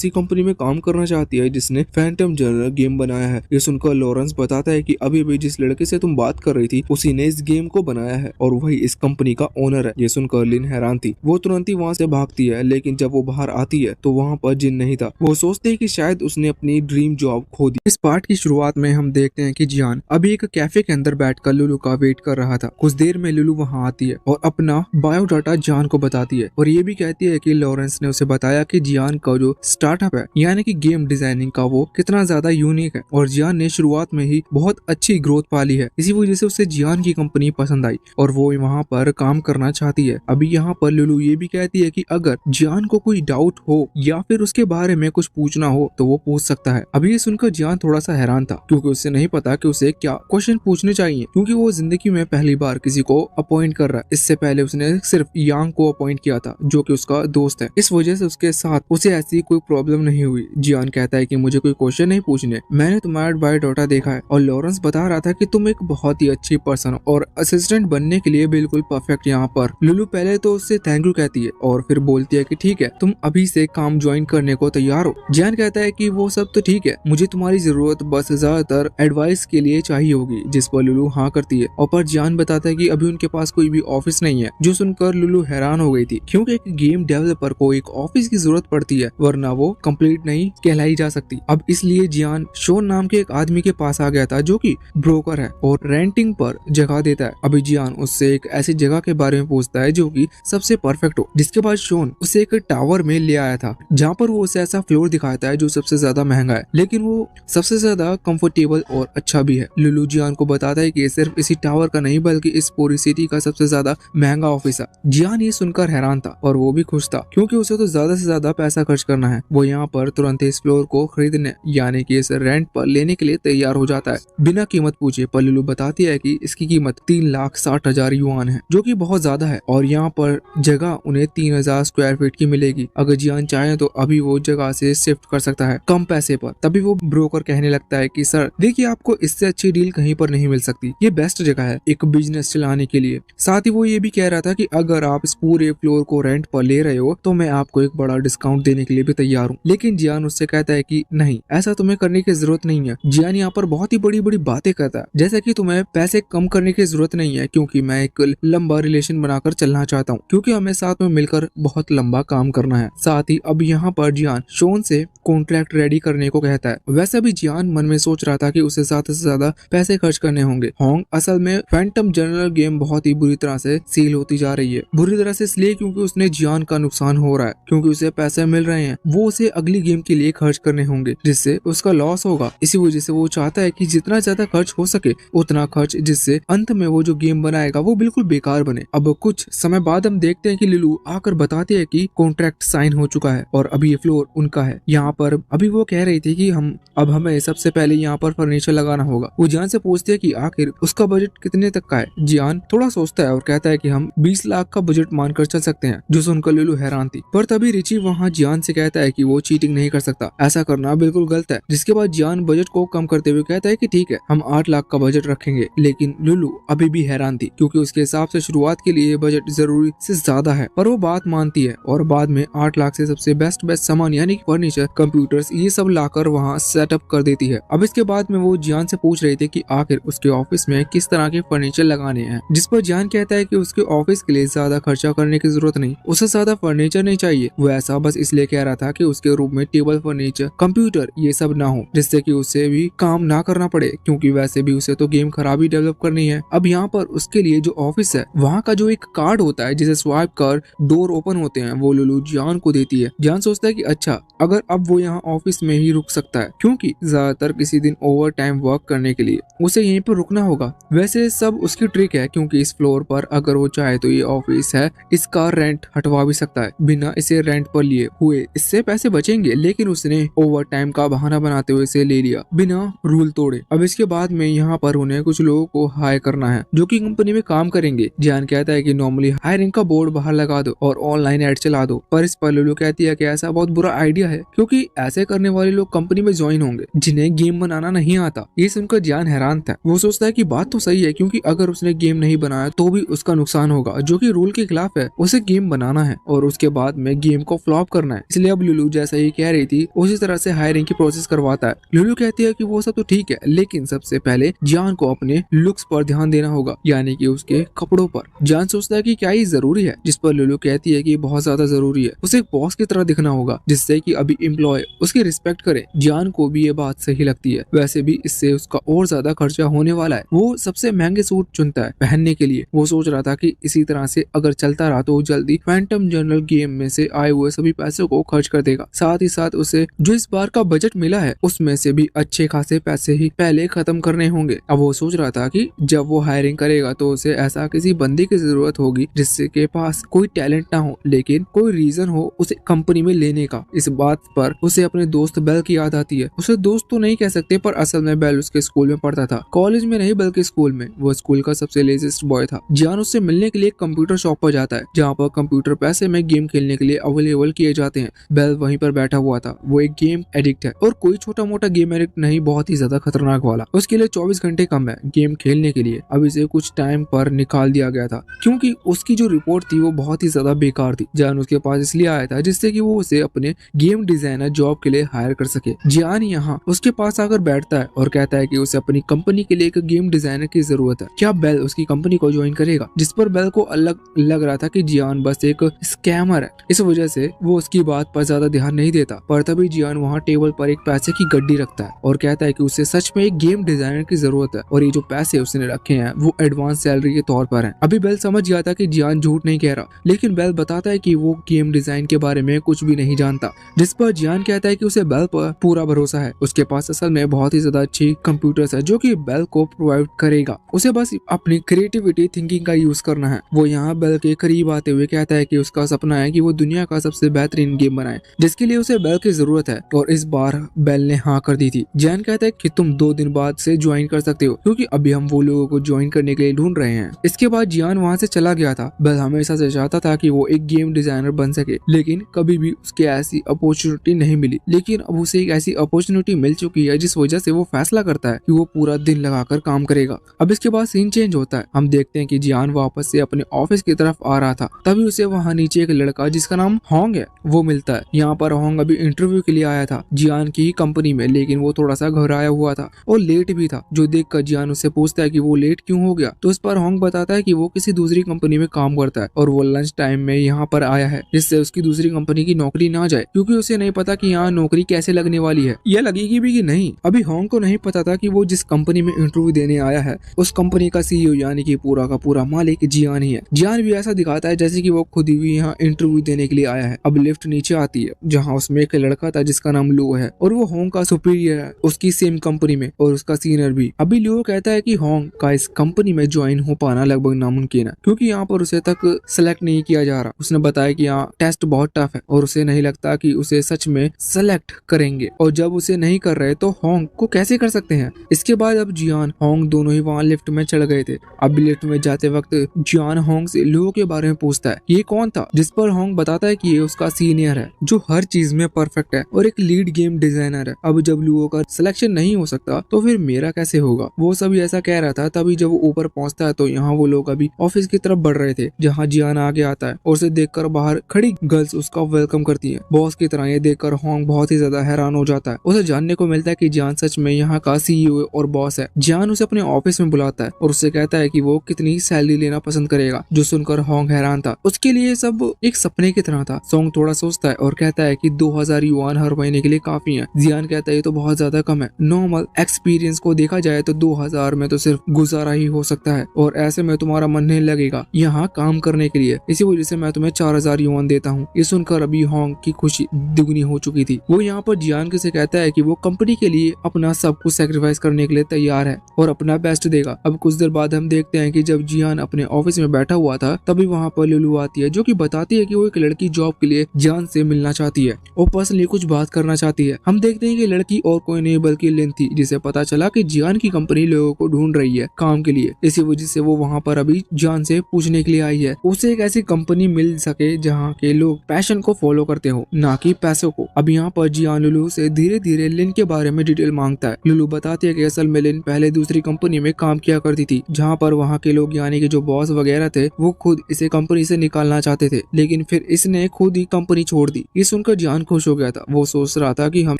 कंपनी में काम करना चाहती है जिसने फैंटम जनरल गेम बनाया है। ये सुनकर लॉरेंस बताता है कि अभी भी जिस लड़के से तुम बात कर रही थी उसी ने इस गेम को बनाया है और वही इस कंपनी का ओनर है। ये सुनकर लिन हैरान थी। वो तुरंत ही वहाँ से भागती है, लेकिन जब वो बाहर आती है तो वहाँ पर जिन नहीं था। वो सोचते हैं कि शायद उसने अपनी ड्रीम जॉब खो दी। इस पार्ट की शुरुआत में हम देखते हैं कि जियान अभी एक कैफे के अंदर बैठकर लुलू का वेट कर रहा था। कुछ देर में लुलू वहाँ आती है और अपना बायोडाटा जियान को बताती है और ये भी कहती है कि लॉरेंस ने उसे बताया कि जियान का जो स्टार्टअप है यानी कि गेम डिजाइनिंग का वो कितना ज्यादा यूनिक है और जियान ने शुरुआत में ही बहुत अच्छी ग्रोथ पाली है। इसी वजह से उसे जियान की कंपनी पसंद आई और वो वहाँ पर काम करना चाहती है। अभी यहाँ पर लुलू ये भी कहती है कि अगर जियान को कोई डाउट हो या फिर उसके बारे में कुछ पूछना हो तो वो पूछ सकता है। अभी ये सुनकर जियान थोड़ा सा हैरान था क्योंकि उसे नहीं पता कि उसे क्या क्वेश्चन पूछने चाहिए, क्योंकि वो जिंदगी में पहली बार किसी को अपॉइंट कर रहा है। इससे पहले उसने सिर्फ यांग को अपॉइंट किया था जो कि उसका दोस्त है। इस वजह से उसके साथ उसे ऐसी कोई प्रॉब्लम नहीं हुई। जियान कहता है कि मुझे कोई क्वेश्चन नहीं पूछने, मैंने तुम्हारा बायोडाटा देखा है और लॉरेंस बता रहा था कि तुम एक बहुत ही अच्छी पर्सन हो और असिस्टेंट बनने के लिए बिल्कुल परफेक्ट यहाँ पर। लुलू पहले तो उससे थैंक यू कहती है और फिर बोलती है कि ठीक है तुम अभी से काम ज्वाइन करने को तैयार हो। जियान कहता है कि वो सब तो ठीक है, मुझे तुम्हारी जरूरत बस ज्यादातर एडवाइस के लिए चाहिए होगी, जिस पर लुलू हाँ करती है। और पर जियान बताता है कि अभी उनके पास कोई भी ऑफिस नहीं है, जो सुनकर लुलू हैरान हो गई थी क्योंकि एक गेम डेवलपर को एक ऑफिस की जरूरत पड़ती है वरना वो कंप्लीट नहीं कहलाई जा सकती। अब इसलिए जियान शोन नाम के एक आदमी के पास आ गया था जो कि ब्रोकर है और रेंटिंग पर जगह देता है। अभी जियान उससे एक ऐसी जगह के बारे में पूछता है जो कि सबसे परफेक्ट हो, जिसके बाद शोन उसे एक टावर में ले आया था जहाँ पर वो उसे ऐसा फ्लोर दिखाता है जो सबसे ज्यादा महंगा है, लेकिन वो सबसे ज्यादा कंफर्टेबल और अच्छा भी है। लुलू जियान को बताता है कि ये सिर्फ इसी टावर का नहीं बल्कि इस पूरी सिटी का सबसे ज्यादा महंगा ऑफिस है। जियान ये सुनकर हैरान था और वो भी खुश था क्योंकि उसे तो ज्यादा से ज्यादा पैसा खर्च करना है। वो यहाँ पर तुरंत इस फ्लोर को खरीदने यानी कि इस रेंट पर लेने के लिए तैयार हो जाता है बिना कीमत पूछे। पर लुलू बताती है कि इसकी कीमत 3,60,000 युआन है जो कि बहुत ज्यादा है और यहाँ पर जगह उन्हें 3,000 स्क्वायर फीट की मिलेगी। अगर जियान चाहे तो अभी वो जगह से शिफ्ट कर सकता है कम पैसे पर। तभी वो ब्रोकर कहने लगता है कि सर देखिए, आपको इससे अच्छी डील कहीं पर नहीं मिल सकती, ये बेस्ट जगह है एक बिजनेस चलाने के लिए। साथ ही वो ये भी कह रहा था कि अगर आप इस पूरे फ्लोर को रेंट पर ले रहे हो तो मैं आपको एक बड़ा डिस्काउंट देने के लिए भी तैयार हूँ। लेकिन जियान उससे कहता है कि नहीं, ऐसा तुम्हें करने की जरूरत नहीं है। जियान यहाँ पर बहुत ही बड़ी बड़ी बातें करता है, जैसे कि तुम्हें पैसे कम करने की जरूरत नहीं है क्योंकि मैं एक लंबा रिलेशन बनाकर चलना चाहता हूँ, क्योंकि हमें साथ में मिलकर बहुत लंबा काम करना है। साथ ही अब यहाँ पर जियान शोन से कॉन्ट्रैक्ट रेडी करने को कहता है। वैसे भी जियान मन में सोच रहा था कि उसे ज्यादा से ज्यादा पैसे खर्च करने होंगे। होंग असल में फैंटम जनरल गेम बहुत ही बुरी तरह से सील होती जा रही है। बुरी तरह से इसलिए क्योंकि उसने जियान का नुकसान हो रहा है, क्योंकि उसे पैसे मिल रहे हैं वो उसे अगली गेम के लिए खर्च करने होंगे जिससे उसका लॉस होगा। इसी वजह से वो चाहता है कि जितना ज्यादा खर्च हो सके उतना खर्च, जिससे अंत में वो जो गेम बनाएगा वो बिल्कुल बेकार बने। अब कुछ समय बाद हम देखते हैं कि लिलू आकर बताते हैं कि कॉन्ट्रैक्ट साइन हो चुका है और अभी ये फ्लोर उनका है। यहाँ पर अभी वो कह रही थी कि हमें सबसे पहले यहाँ पर फर्नीचर लगाना होगा। वो जियान से पूछती है कि आखिर उसका बजट कितने तक का है। जियान थोड़ा सोचता है और कहता है कि हम 20 लाख का बजट मानकर चल सकते हैं, जो सुनकर लिलू हैरान थी। पर तभी रिची वहाँ जियान से कहता है कि वो चीटिंग नहीं कर सकता, ऐसा करना बिल्कुल गलत है। जिसके बाद जियान बजट को कम करते हुए कहता है कि ठीक है, हम 8 लाख का बजट रखेंगे। लेकिन लुलू अभी भी हैरान थी क्योंकि उसके हिसाब से शुरुआत के लिए बजट जरूरी से ज्यादा है। पर वो बात मानती है और बाद में 8 लाख से सबसे बेस्ट सामान यानी कि फर्नीचर, कंप्यूटर्स, ये सब लाकर वहाँ सेटअप कर देती है। अब इसके बाद में वो जियान से पूछ रही थी कि आखिर उसके ऑफिस में किस तरह के फर्नीचर लगाने हैं, जिस पर जियान कहता है कि उसके ऑफिस के लिए ज्यादा खर्चा करने की जरूरत नहीं, उसे ज्यादा फर्नीचर नहीं चाहिए। वो ऐसा बस इसलिए कह रहा था कि उसके रूम में टेबल, फर्नीचर, कंप्यूटर ये सब ना हो, जिससे कि उसे भी काम ना करना पड़े, क्योंकि वैसे भी उसे तो गेम खराब ही डेवलप करनी है। अब यहाँ पर उसके लिए जो ऑफिस है वहाँ का जो एक कार्ड होता है जिसे स्वाइप कर डोर ओपन होते हैं, वो लुलू जियान को देती है। जियान सोचता है कि अच्छा, अगर अब वो यहाँ ऑफिस में ही रुक सकता है क्योंकि ज्यादातर किसी दिन ओवर टाइम वर्क करने के लिए उसे यहीं पर रुकना होगा। वैसे सब उसकी ट्रिक है क्योंकि इस फ्लोर पर अगर वो चाहे तो ये ऑफिस है, इसका रेंट हटवा भी सकता है बिना इसे रेंट पर लिए हुए, इससे पैसे बचेंगे। लेकिन उसने ओवर टाइम का बहाना बनाते हुए इसे ले लिया बिना रूल तोड़े। अब इसके बाद में यहाँ पर उन्हें कुछ लोगों को हायर करना है जो कि कंपनी में काम करेंगे। जियान कहता है कि नॉर्मली हायरिंग का बोर्ड बाहर लगा दो और ऑनलाइन एड चला दो, पर इस पर लुलू कहती है कि ऐसा बहुत बुरा आइडिया है क्योंकि ऐसे करने वाले लोग कंपनी में ज्वाइन होंगे जिन्हें गेम बनाना नहीं आता। ये सुनकर जियान हैरान था। वो सोचता है कि बात तो सही है क्योंकि अगर उसने गेम नहीं बनाया तो भी उसका नुकसान होगा, जो कि रूल के खिलाफ है। उसे गेम बनाना है और उसके बाद में गेम को फ्लॉप करना है। इसलिए अब लुलू जैसा ही कह रही थी उसी तरह से हायरिंग की प्रोसेस करवाता है। लुलू कहती है कि वो सब तो ठीक है, लेकिन सबसे पहले जियान को अपने लुक्स पर ध्यान देना होगा, यानी कि उसके कपड़ों पर। जियान सोचता है कि क्या ये जरूरी है, जिस पर लुलू कहती है कि बहुत ज्यादा जरूरी है। उसे एक बॉस की तरह दिखना होगा जिससे कि अभी एम्प्लॉय उसकी रिस्पेक्ट करे। जियान को भी ये बात सही लगती है। वैसे भी इससे उसका और ज्यादा खर्चा होने वाला है। वो सबसे महंगे सूट चुनता है पहनने के लिए। वो सोच रहा था कि इसी तरह से अगर चलता रहा तो जल्दी फैंटम जनरल गेम में से आए हुए सभी पैसों को खर्च कर देगा। साथ ही साथ उसे जो इस बार का बजट मिला है उसमें से भी अच्छे खासे पैसे ही पहले खत्म करने होंगे। अब वो सोच रहा था कि जब वो हायरिंग करेगा तो उसे ऐसा किसी बंदे की जरूरत होगी जिससे के पास कोई टैलेंट ना हो लेकिन कोई रीजन हो उसे कंपनी में लेने का। इस बात पर उसे अपने दोस्त बेल की याद आती है। उसे दोस्त तो नहीं कह सकते, पर असल में बेल उसके स्कूल में पढ़ता था, कॉलेज में नहीं बल्कि स्कूल में। वो स्कूल का सबसे लेजीस्ट बॉय था। जियान उससे मिलने के लिए कंप्यूटर शॉप पर जाता है जहाँ पर कंप्यूटर पैसे में गेम खेलने के लिए अवेलेबल किए जाते हैं। बेल वहीं पर बैठा हुआ था। वो एक गेम एडिक्ट है और कोई छोटा मोटा गेम एडिक्ट नहीं, बहुत ही ज्यादा खतरनाक वाला। उसके लिए 24 घंटे कम है गेम खेलने के लिए। अब इसे कुछ टाइम पर निकाल दिया गया था क्योंकि उसकी जो रिपोर्ट थी वो बहुत ही ज्यादा बेकार थी। जियान उसके पास इसलिए आया था जिससे कि वो उसे अपने गेम डिजाइनर उन्हें जॉब के लिए हायर कर सके। जियान यहाँ उसके पास आकर बैठता है और कहता है कि उसे अपनी कंपनी के लिए एक गेम डिजाइनर की जरूरत है, क्या बेल उसकी कंपनी को ज्वाइन करेगा। जिस पर बेल को अलग लग रहा था कि जियान बस एक स्कैमर है, इस वजह से वो उसकी बात पर ज्यादा ध्यान नहीं देता। पर तभी जियान वहाँ टेबल पर एक पैसे की गड्डी रखता है और कहता है कि उसे सच में एक गेम डिजाइनर की जरूरत है और ये जो पैसे उसने रखे हैं वो एडवांस सैलरी के तौर पर हैं। अभी बेल समझ गया था कि जियान झूठ नहीं कह रहा, लेकिन बेल बताता है कि वो गेम डिजाइन के बारे में कुछ भी नहीं जानता। जिस पर जियान कहता है कि उसे बेल पर पूरा भरोसा है, उसके पास असल में बहुत ही ज्यादा अच्छी कंप्यूटर्स है जो कि बेल को प्रोवाइड करेगा, उसे बस अपनी क्रिएटिविटी थिंकिंग का यूज करना है। वो यहाँ बेल के करीब आते हुए कहता है कि उसका सपना है कि वो दुनिया का सबसे बेहतरीन गेम बनाए, जिसके लिए उसे बेल की जरूरत है और इस बार बेल ने हाँ कर दी थी। जियान कहता है कि तुम 2 दिन बाद से ज्वाइन कर सकते हो, क्योंकि अभी हम वो लोगों को ज्वाइन करने के लिए ढूंढ रहे हैं। इसके बाद जियान वहाँ से चला गया था। बेल हमेशा से चाहता था कि वो एक गेम डिजाइनर बन सके, लेकिन कभी भी उसके ऐसी अपॉर्चुनिटी नहीं मिली। लेकिन अब उसे एक ऐसी अपॉर्चुनिटी मिल चुकी है जिस वजह से वो फैसला करता है कि वो पूरा दिन लगाकर काम करेगा। अब इसके बाद सीन चेंज होता है। हम देखते हैं कि जियान वापस से अपने ऑफिस की तरफ आ रहा था, तभी उसे वहाँ नीचे एक लड़का जिसका नाम होंग है वो मिलता है। यहाँ पर होंग अभी इंटरव्यू के लिए आया था जियान की ही कंपनी में, लेकिन वो थोड़ा सा घबराया हुआ था और लेट भी था, जो देखकर जियान उससे पूछता है कि वो लेट क्यों हो गया। तो इस पर होंग बताता है कि वो किसी दूसरी कंपनी में काम करता है और वो लंच टाइम में यहाँ पर आया है, जिससे उसकी दूसरी कंपनी की नौकरी ना जाए, क्योंकि उसे नहीं पता कि यहाँ नौकरी कैसे लगने वाली है, या लगेगी भी कि नहीं। अभी होंग को नहीं पता था कि वो जिस कंपनी में इंटरव्यू देने आया है उस कंपनी का सीईओ यानी कि पूरा का पूरा मालिक जियान ही है। जियान भी ऐसा दिखाता है जैसे कि वो खुद ही यहाँ इंटरव्यू देने के लिए आया है। अब लिफ्ट नीचे आती है जहाँ उसमें एक लड़का था जिसका नाम लू है और वो होंग का सुपीरियर है उसकी सेम कंपनी में और उसका सीनियर भी। अभी लियो कहता है कि होंग का इस कंपनी में ज्वाइन हो पाना लगभग नामुमकिन है, क्योंकि यहाँ पर उसे तक सेलेक्ट नहीं किया जा रहा। उसने बताया कि यहाँ टेस्ट बहुत टफ है और उसे नहीं लगता कि उसे सच में सेलेक्ट करेंगे, और जब उसे नहीं कर रहे तो होंग को कैसे कर सकते हैं। इसके बाद अब जियान होंग दोनों ही वहाँ लिफ्ट में चढ़ गए थे। अब लिफ्ट में जाते वक्त जियान होंग से लियो के बारे में पूछता है ये कौन था, जिस पर होंग बताता है कि ये उसका सीनियर है जो हर चीज में परफेक्ट है और एक लीड गेम डिजाइनर है। अब जब लियो का सिलेक्शन नहीं हो सकता तो फिर मेरा कैसे होगा, वो सभी ऐसा कह रहा था। तभी जब वो ऊपर पहुंचता है तो यहाँ वो लोग अभी ऑफिस की तरफ बढ़ रहे थे, जहाँ जियान आगे आता है और उसे देखकर बाहर खड़ी गर्ल्स उसका वेलकम करती है बॉस की तरह। ये देखकर होंग बहुत ही ज्यादा हैरान हो जाता है। उसे जानने को मिलता है कि जियान सच में यहाँ का सीईओ और बॉस है। जियान उसे अपने ऑफिस में बुलाता है और उससे कहता है कि वो कितनी सैलरी लेना पसंद करेगा, जो सुनकर होंग हैरान था। उसके लिए सब एक सपने की तरह था। सोंग थोड़ा सोचता है और कहता है कि 2000 युआन हर महीने के लिए काफी है। जियान कहता है ये तो बहुत ज्यादा कम है, नॉर्मल एक्सपीरियंस को देखा जाए तो 2000 में तो सिर्फ गुजारा ही हो सकता है और ऐसे में तुम्हारा मन नहीं लगेगा यहाँ काम करने के लिए, इसी वजह से मैं तुम्हें 4000 युआन देता हूँ। ये सुनकर अभी होंग की खुशी दुगनी हो चुकी थी। वो यहाँ पर जियान से कहता है कि वो कंपनी के लिए अपना सब कुछ सेक्रीफाइस करने के लिए तैयार है और अपना बेस्ट देगा। अब कुछ देर बाद हम देखते हैं कि जब जियान अपने ऑफिस में बैठा हुआ था तभी वहाँ पर लुलू आती है, जो कि बताती है कि वो एक लड़की जॉब के लिए जियान से मिलना चाहती है और पर्सनली कुछ बात करना चाहती है। हम देखते हैं कि लड़की और कोई नहीं बल्कि लिन थी, जिसे पता चला कि जियान की कंपनी लोगों को ढूंढ रही है काम के लिए। इसी वजह से वो वहाँ पर अभी जियान से पूछने के लिए आई है उसे एक ऐसी कंपनी मिल सके जहाँ के लोग पैशन को फॉलो करते हो, ना कि पैसों को। अब यहाँ पर जियान लुलू से धीरे धीरे लिन के बारे में डिटेल मांगता है। लुलू बताती है कि असल में लिन पहले दूसरी कंपनी में काम किया करती थी, जहाँ पर वहाँ के लोग यानी कि जो बॉस वगैरह थे वो खुद इसे कंपनी से निकालना चाहते थे, लेकिन फिर इसने खुद ही कंपनी छोड़ दी। ये सुनकर जियान खुश हो गया था। वो सोच रहा था कि हम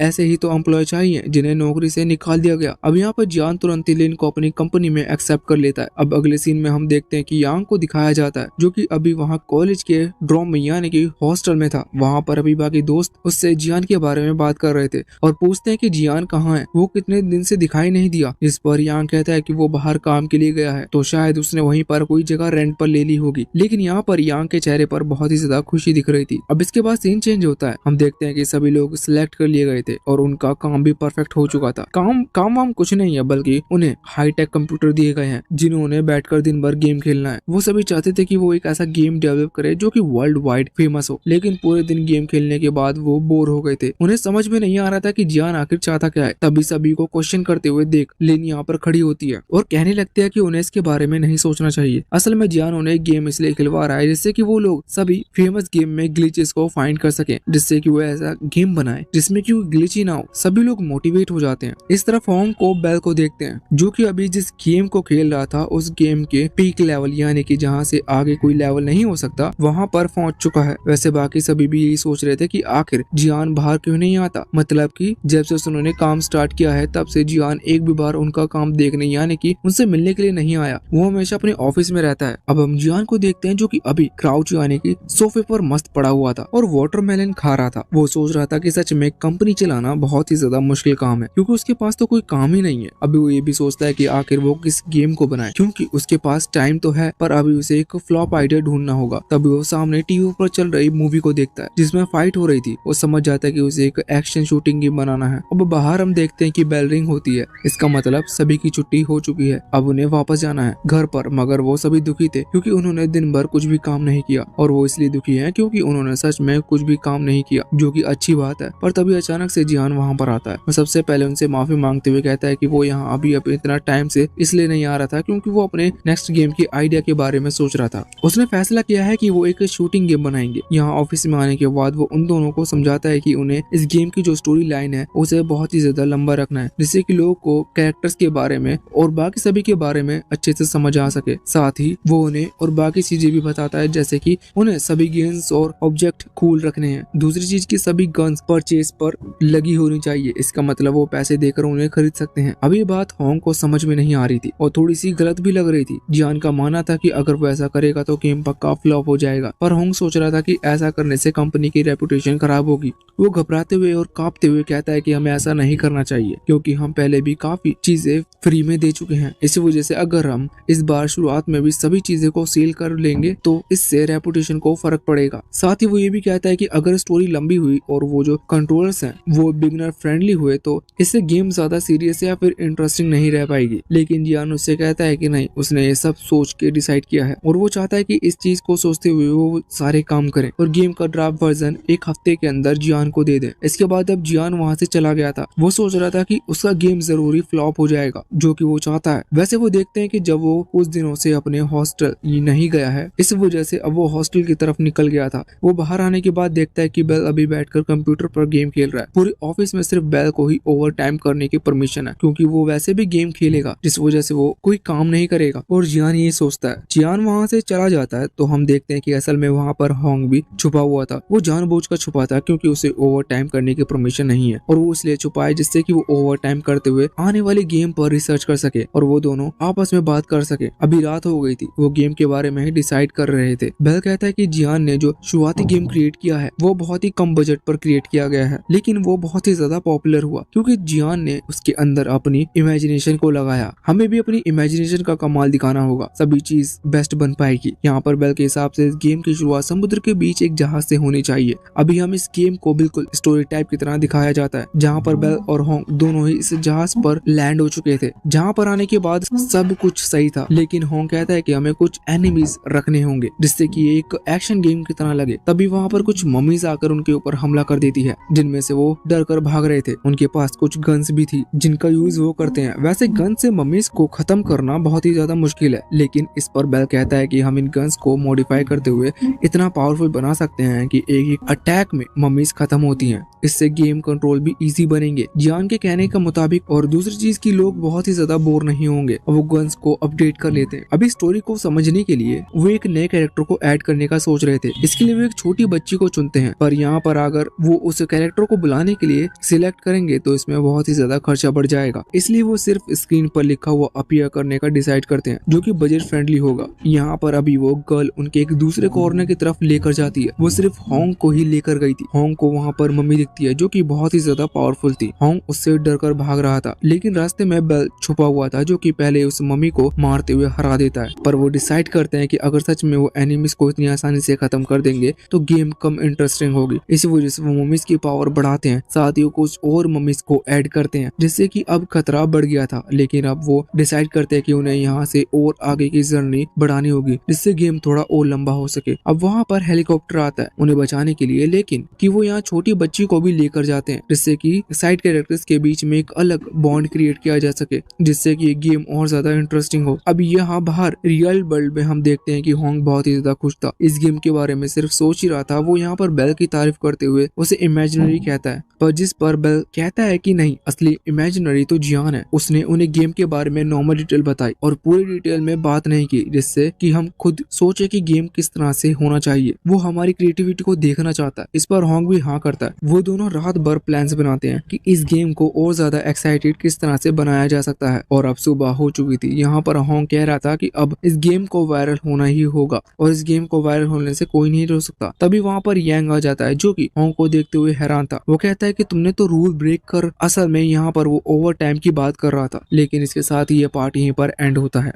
ऐसे ही तो एम्प्लॉय चाहिए जिन्हें नौकरी से निकाल दिया गया। अब यहाँ पर जियान तुरंत ही लिन को अपनी कंपनी में एक्सेप्ट कर लेता है। अब अगले सीन में हम देखते हैं कि यांग को दिखाया जाता है, जो कि अभी वहाँ कॉलेज के ड्रॉम में यानी कि हॉस्टल में था। वहाँ पर अभी बाकी दोस्त उससे जियान के बारे में बात कर रहे थे और पूछते हैं कि जियान कहाँ है, वो कितने दिन से दिखाई नहीं दिया। इस पर यांग कहता है कि वो बाहर काम के लिए गया है, तो शायद उसने वहीं पर कोई जगह रेंट पर ले ली होगी। लेकिन यहाँ पर यांग के चेहरे पर बहुत ही ज्यादा खुशी दिख रही थी। अब इसके बाद सीन चेंज होता है। हम देखते हैं कि सभी लोग सिलेक्ट कर लिए गए थे और उनका काम भी परफेक्ट हो चुका था। काम वाम कुछ नहीं है, बल्कि उन्हें हाईटेक कंप्यूटर दिए गए हैं जिन्होंने बैठकर दिन भर गेम खेलना है। वो सभी चाहते थे कि वो एक ऐसा गेम डेवलप करे जो कि वर्ल्ड वाइड फेमस हो, लेकिन पूरे दिन गेम खेलने के बाद वो बोर हो गए थे। उन्हें समझ में नहीं आ रहा था कि जियान आखिर चाहता क्या है। तभी सभी को क्वेश्चन करते हुए देख लिन यहाँ पर खड़ी होती है और कहने लगती है कि उन्हें इसके बारे में नहीं सोचना चाहिए। असल में जियान उन्हें गेम इसलिए खिलवा रहा है जिससे कि वो लोग सभी फेमस गेम में ग्लिचेस को फाइंड कर सके, जिससे कि वो ऐसा गेम बनाए जिसमें कि ग्लिच ही ना हो। सभी लोग मोटिवेट हो जाते हैं। इस तरफ होंग को बेल को देखते हैं, जो कि अभी जिस गेम को खेल रहा था उस गेम के पीक लेवल यानी कि जहाँ से आगे कोई लेवल नहीं हो सकता वहाँ पर पहुँच चुका है। वैसे बाकी सभी भी यही सोच रहे थे कि आखिर जियान जियान बाहर क्यों नहीं आता। मतलब कि जब से उन्होंने काम स्टार्ट किया है तब से जियान एक भी बार उनका काम देखने यानी कि उनसे मिलने के लिए नहीं आया। वो हमेशा अपने ऑफिस में रहता है। अब हम जियान को देखते हैं जो कि अभी क्राउच यानी कि सोफे पर मस्त पड़ा हुआ था और वाटरमेलन खा रहा था। वो सोच रहा था कि सच में कंपनी चलाना बहुत ही ज्यादा मुश्किल काम है क्योंकि उसके पास तो कोई काम ही नहीं है। अभी वो ये भी सोचता है कि आखिर वो किस गेम को बनाए क्योंकि उसके पास टाइम तो है पर अभी उसे एक फ्लॉप आइडिया ढूंढना होगा। तभी वो सामने टीवी पर चल रही मूवी को देखता है जिसमें फाइट हो रही थी। वो समझ जाता है कि उसे एक एक्शन शूटिंग गेम बनाना है। अब बाहर हम देखते हैं कि बेल रिंग होती है। इसका मतलब सभी की छुट्टी हो चुकी है। अब उन्हें वापस जाना है घर पर, मगर वो सभी दुखी थे क्योंकि उन्होंने दिन भर कुछ भी काम नहीं किया और वो इसलिए दुखी है क्योंकि उन्होंने सच में कुछ भी काम नहीं किया, जो कि अच्छी बात है। पर तभी अचानक से जियान वहां पर आता है और सबसे पहले उनसे माफी मांगते हुए कहता है कि वो यहाँ अभी इतना टाइम से इसलिए नहीं आ रहा था क्योंकि वो अपने नेक्स्ट गेम की आइडिया के बारे में सोच रहा था। उसने फैसला किया है कि वो एक शूटिंग गेम बनाएंगे। यहाँ ऑफिस में आने के बाद वो उन दोनों को समझाता है कि उन्हें इस गेम की जो स्टोरी लाइन है उसे बहुत ही ज्यादा लंबा रखना है जिससे कि लोगों को कैरेक्टर्स के बारे में और बाकी सभी के बारे में अच्छे से समझ आ सके। साथ ही वो उन्हें और बाकी चीजें भी बताता है जैसे कि उन्हें सभी गेम्स और ऑब्जेक्ट कूल रखने हैं। दूसरी चीज की सभी गन्स परचेज पर लगी होनी चाहिए। इसका मतलब वो पैसे देकर उन्हें खरीद सकते हैं। अब ये बात होंग को समझ में नहीं आ रही थी और थोड़ी सी गलत भी लग रही थी। जियान का मानना था कि अगर वो ऐसा करेगा तो गेम पक्का फ्लॉप हो जाएगा, पर होंग सोच रहा था कि ऐसा करने से कंपनी की रेपुटेशन खराब होगी। वो घबराते हुए और कांपते हुए कहता है कि हमें ऐसा नहीं करना चाहिए क्योंकि हम पहले भी काफी चीजें फ्री में दे चुके हैं। इसी वजह से अगर हम इस बार शुरुआत में भी सभी चीजें को सेल कर लेंगे तो इससे रेपुटेशन को फर्क पड़ेगा। साथ ही वो ये भी कहता है कि अगर स्टोरी लंबी हुई और वो जो कंट्रोलर्स हैं वो बिगनर फ्रेंडली हुए तो इससे गेम ज्यादा सीरियस या फिर इंटरेस्टिंग नहीं रह पाएगी। लेकिन जियान उससे कहता है कि नहीं, उसने ये सब सोच के डिसाइड किया है और वो चाहता है कि इस चीज को सोचते हुए वो सारे काम करें और गेम का ड्राफ्ट वर्जन एक हफ्ते के अंदर जियान को दे दे। इसके बाद अब जियान वहाँ से चला गया था। वो सोच रहा था कि उसका गेम जरूरी फ्लॉप हो जाएगा जो कि वो चाहता है। वैसे वो देखते हैं कि जब वो कुछ दिनों से अपने हॉस्टल नहीं गया है, इस वजह से अब वो हॉस्टल की तरफ निकल गया था। वो बाहर आने के बाद देखता है कि बेल अभी बैठकर कंप्यूटर पर गेम खेल रहा है। पूरे ऑफिस में सिर्फ बेल को ही ओवर टाइम करने की परमिशन है क्योंकि वो वैसे भी गेम खेलेगा, जिस वजह से वो कोई काम नहीं करेगा और जियान ये सोचता है। जियान वहाँ से चला जाता है तो हम देखते हैं कि असल में वहाँ पर होंग भी छुपा हुआ था। वो जानबूझकर छुपा था क्योंकि उसे ओवर टाइम करने की परमिशन नहीं है और वो इसलिए छुपा है जिससे कि वो ओवर टाइम करते हुए आने वाले गेम पर रिसर्च कर सके और वो दोनों आपस में बात कर सके। अभी रात हो गई थी, वो गेम के बारे में ही डिसाइड कर रहे थे। बेल कहता है कि जियान ने जो शुरुआती गेम क्रिएट किया है वो बहुत ही कम बजट पर क्रिएट किया गया है, लेकिन वो बहुत ही ज्यादा पॉपुलर हुआ क्योंकि जियान ने उसके अंदर अपनी इमेजिनेशन को लगाया। हमें भी अपनी इमेजिनेशन का कमाल दिखाना होगा, सभी चीज बेस्ट बन पाएगी। यहाँ पर बेल के हिसाब से इस गेम की शुरुआत समुद्र के बीच एक जहाज से होनी चाहिए। अभी हम इस गेम को बिल्कुल स्टोरी टाइप की तरह दिखाया जाता है जहाँ पर बेल और होंग दोनों ही इस जहाज पर लैंड हो चुके थे। जहाँ पर आने के बाद सब कुछ सही था, लेकिन होंग कहता है कि हमें कुछ एनिमीज रखने होंगे जिससे कि एक एक्शन गेम की तरह लगे। तभी वहाँ पर कुछ मम्मीज आकर उनके ऊपर हमला कर देती है जिनमें से वो डर कर भाग रहे थे। उनके पास कुछ गन्स भी थी जिनका यूज वो करते हैं। वैसे गन से मम्मीज को खत्म करना बहुत ही ज्यादा मुश्किल है, लेकिन इस पर बेल कहता है कि हम इन गन्स को मॉडिफाई करते हुए इतना पावरफुल बना सकते हैं कि एक अटैक में मम्मीज खत्म होती हैं। इससे गेम कंट्रोल भी इजी बनेंगे जियान के कहने के मुताबिक। और दूसरी चीज की लोग बहुत ही ज्यादा बोर नहीं होंगे और वो गन्स को अपडेट कर लेते हैं। अभी स्टोरी को समझने के लिए वो एक नए कैरेक्टर को ऐड करने का सोच रहे थे। इसके लिए वो एक छोटी बच्ची को चुनते हैं, पर यहाँ पर अगर वो उस कैरेक्टर को बुलाने के लिए सिलेक्ट करेंगे तो इसमें बहुत ही ज्यादा खर्चा बढ़ जाएगा। इसलिए वो सिर्फ स्क्रीन पर लिखा हुआ अपीयर करने का डिसाइड करते हैं जो कि बजट फ्रेंडली होगा। यहाँ पर अभी वो गर्ल उनके एक दूसरे कॉर्नर की तरफ लेकर जाती है। वो सिर्फ होंग को ही लेकर गई थी। होंग को वहाँ पर मम्मी दिखती है जो कि बहुत ही ज्यादा पावरफुल थी। होंग उससे डर कर भाग रहा था, लेकिन रास्ते में बेल छुपा हुआ था जो कि पहले उस मम्मी को मारते हुए हरा देता है। पर वो डिसाइड करते हैं कि अगर सच में वो एनिमीज को इतनी आसानी से खत्म कर देंगे तो गेम कम इंटरेस्टिंग होगी। इसी वजह से वो मम्मीज की पावर बढ़ाते हैं, साथ ही वो कुछ और मम्मीज को ऐड करते हैं जिससे कि अब खतरा बढ़ गया था। लेकिन अब वो डिसाइड करते हैं कि उन्हें यहाँ से और आगे की जर्नी बढ़ानी होगी जिससे गेम थोड़ा और लंबा हो सके। अब वहाँ पर हेलीकॉप्टर आता है उन्हें बचाने के लिए, लेकिन कि वो यहाँ छोटी बच्ची को भी लेकर जाते हैं जिससे कि साइड कैरेक्टर्स के बीच में एक अलग बॉन्ड क्रिएट किया जा सके जिससे कि गेम और ज्यादा इंटरेस्टिंग हो। अब यहाँ बाहर रियल वर्ल्ड में हम देखते हैं कि होंग बहुत ही ज्यादा खुश था, इस गेम के बारे में सिर्फ सोच ही रहा था। वो यहाँ पर बेल की तारीफ करते हुए उसे इमेजिनरी कहता है, पर जिस पर बेल कहता है कि नहीं, असली इमेजिनरी तो जियान है। उसने उन्हें गेम के बारे में नॉर्मल डिटेल बताई और पूरी डिटेल में बात नहीं की जिससे कि हम खुद सोचे कि गेम किस तरह से होना चाहिए। वो हमारी क्रिएटिविटी को देखना चाहता है। इस पर होंग भी हाँ करता है। वो दोनों रात भर प्लान्स बनाते हैं कि इस गेम को और ज्यादा एक्साइटेड किस तरह से बनाया जा सकता है। और अब सुबह हो चुकी थी। यहाँ पर होंग कह रहा था कि अब इस गेम को वायरल होना ही होगा और इस गेम को वायरल होने से कोई नहीं रोक सकता। तभी वहाँ पर यांग आ जाता है जो कि होंग को देखते हुए हैरान था। वो कहता है कि तुमने तो रूल ब्रेक कर, असल में यहाँ पर वो ओवर टाइम की बात कर रहा था। लेकिन इसके साथ ही ये पार्ट यहीं पर एंड होता है।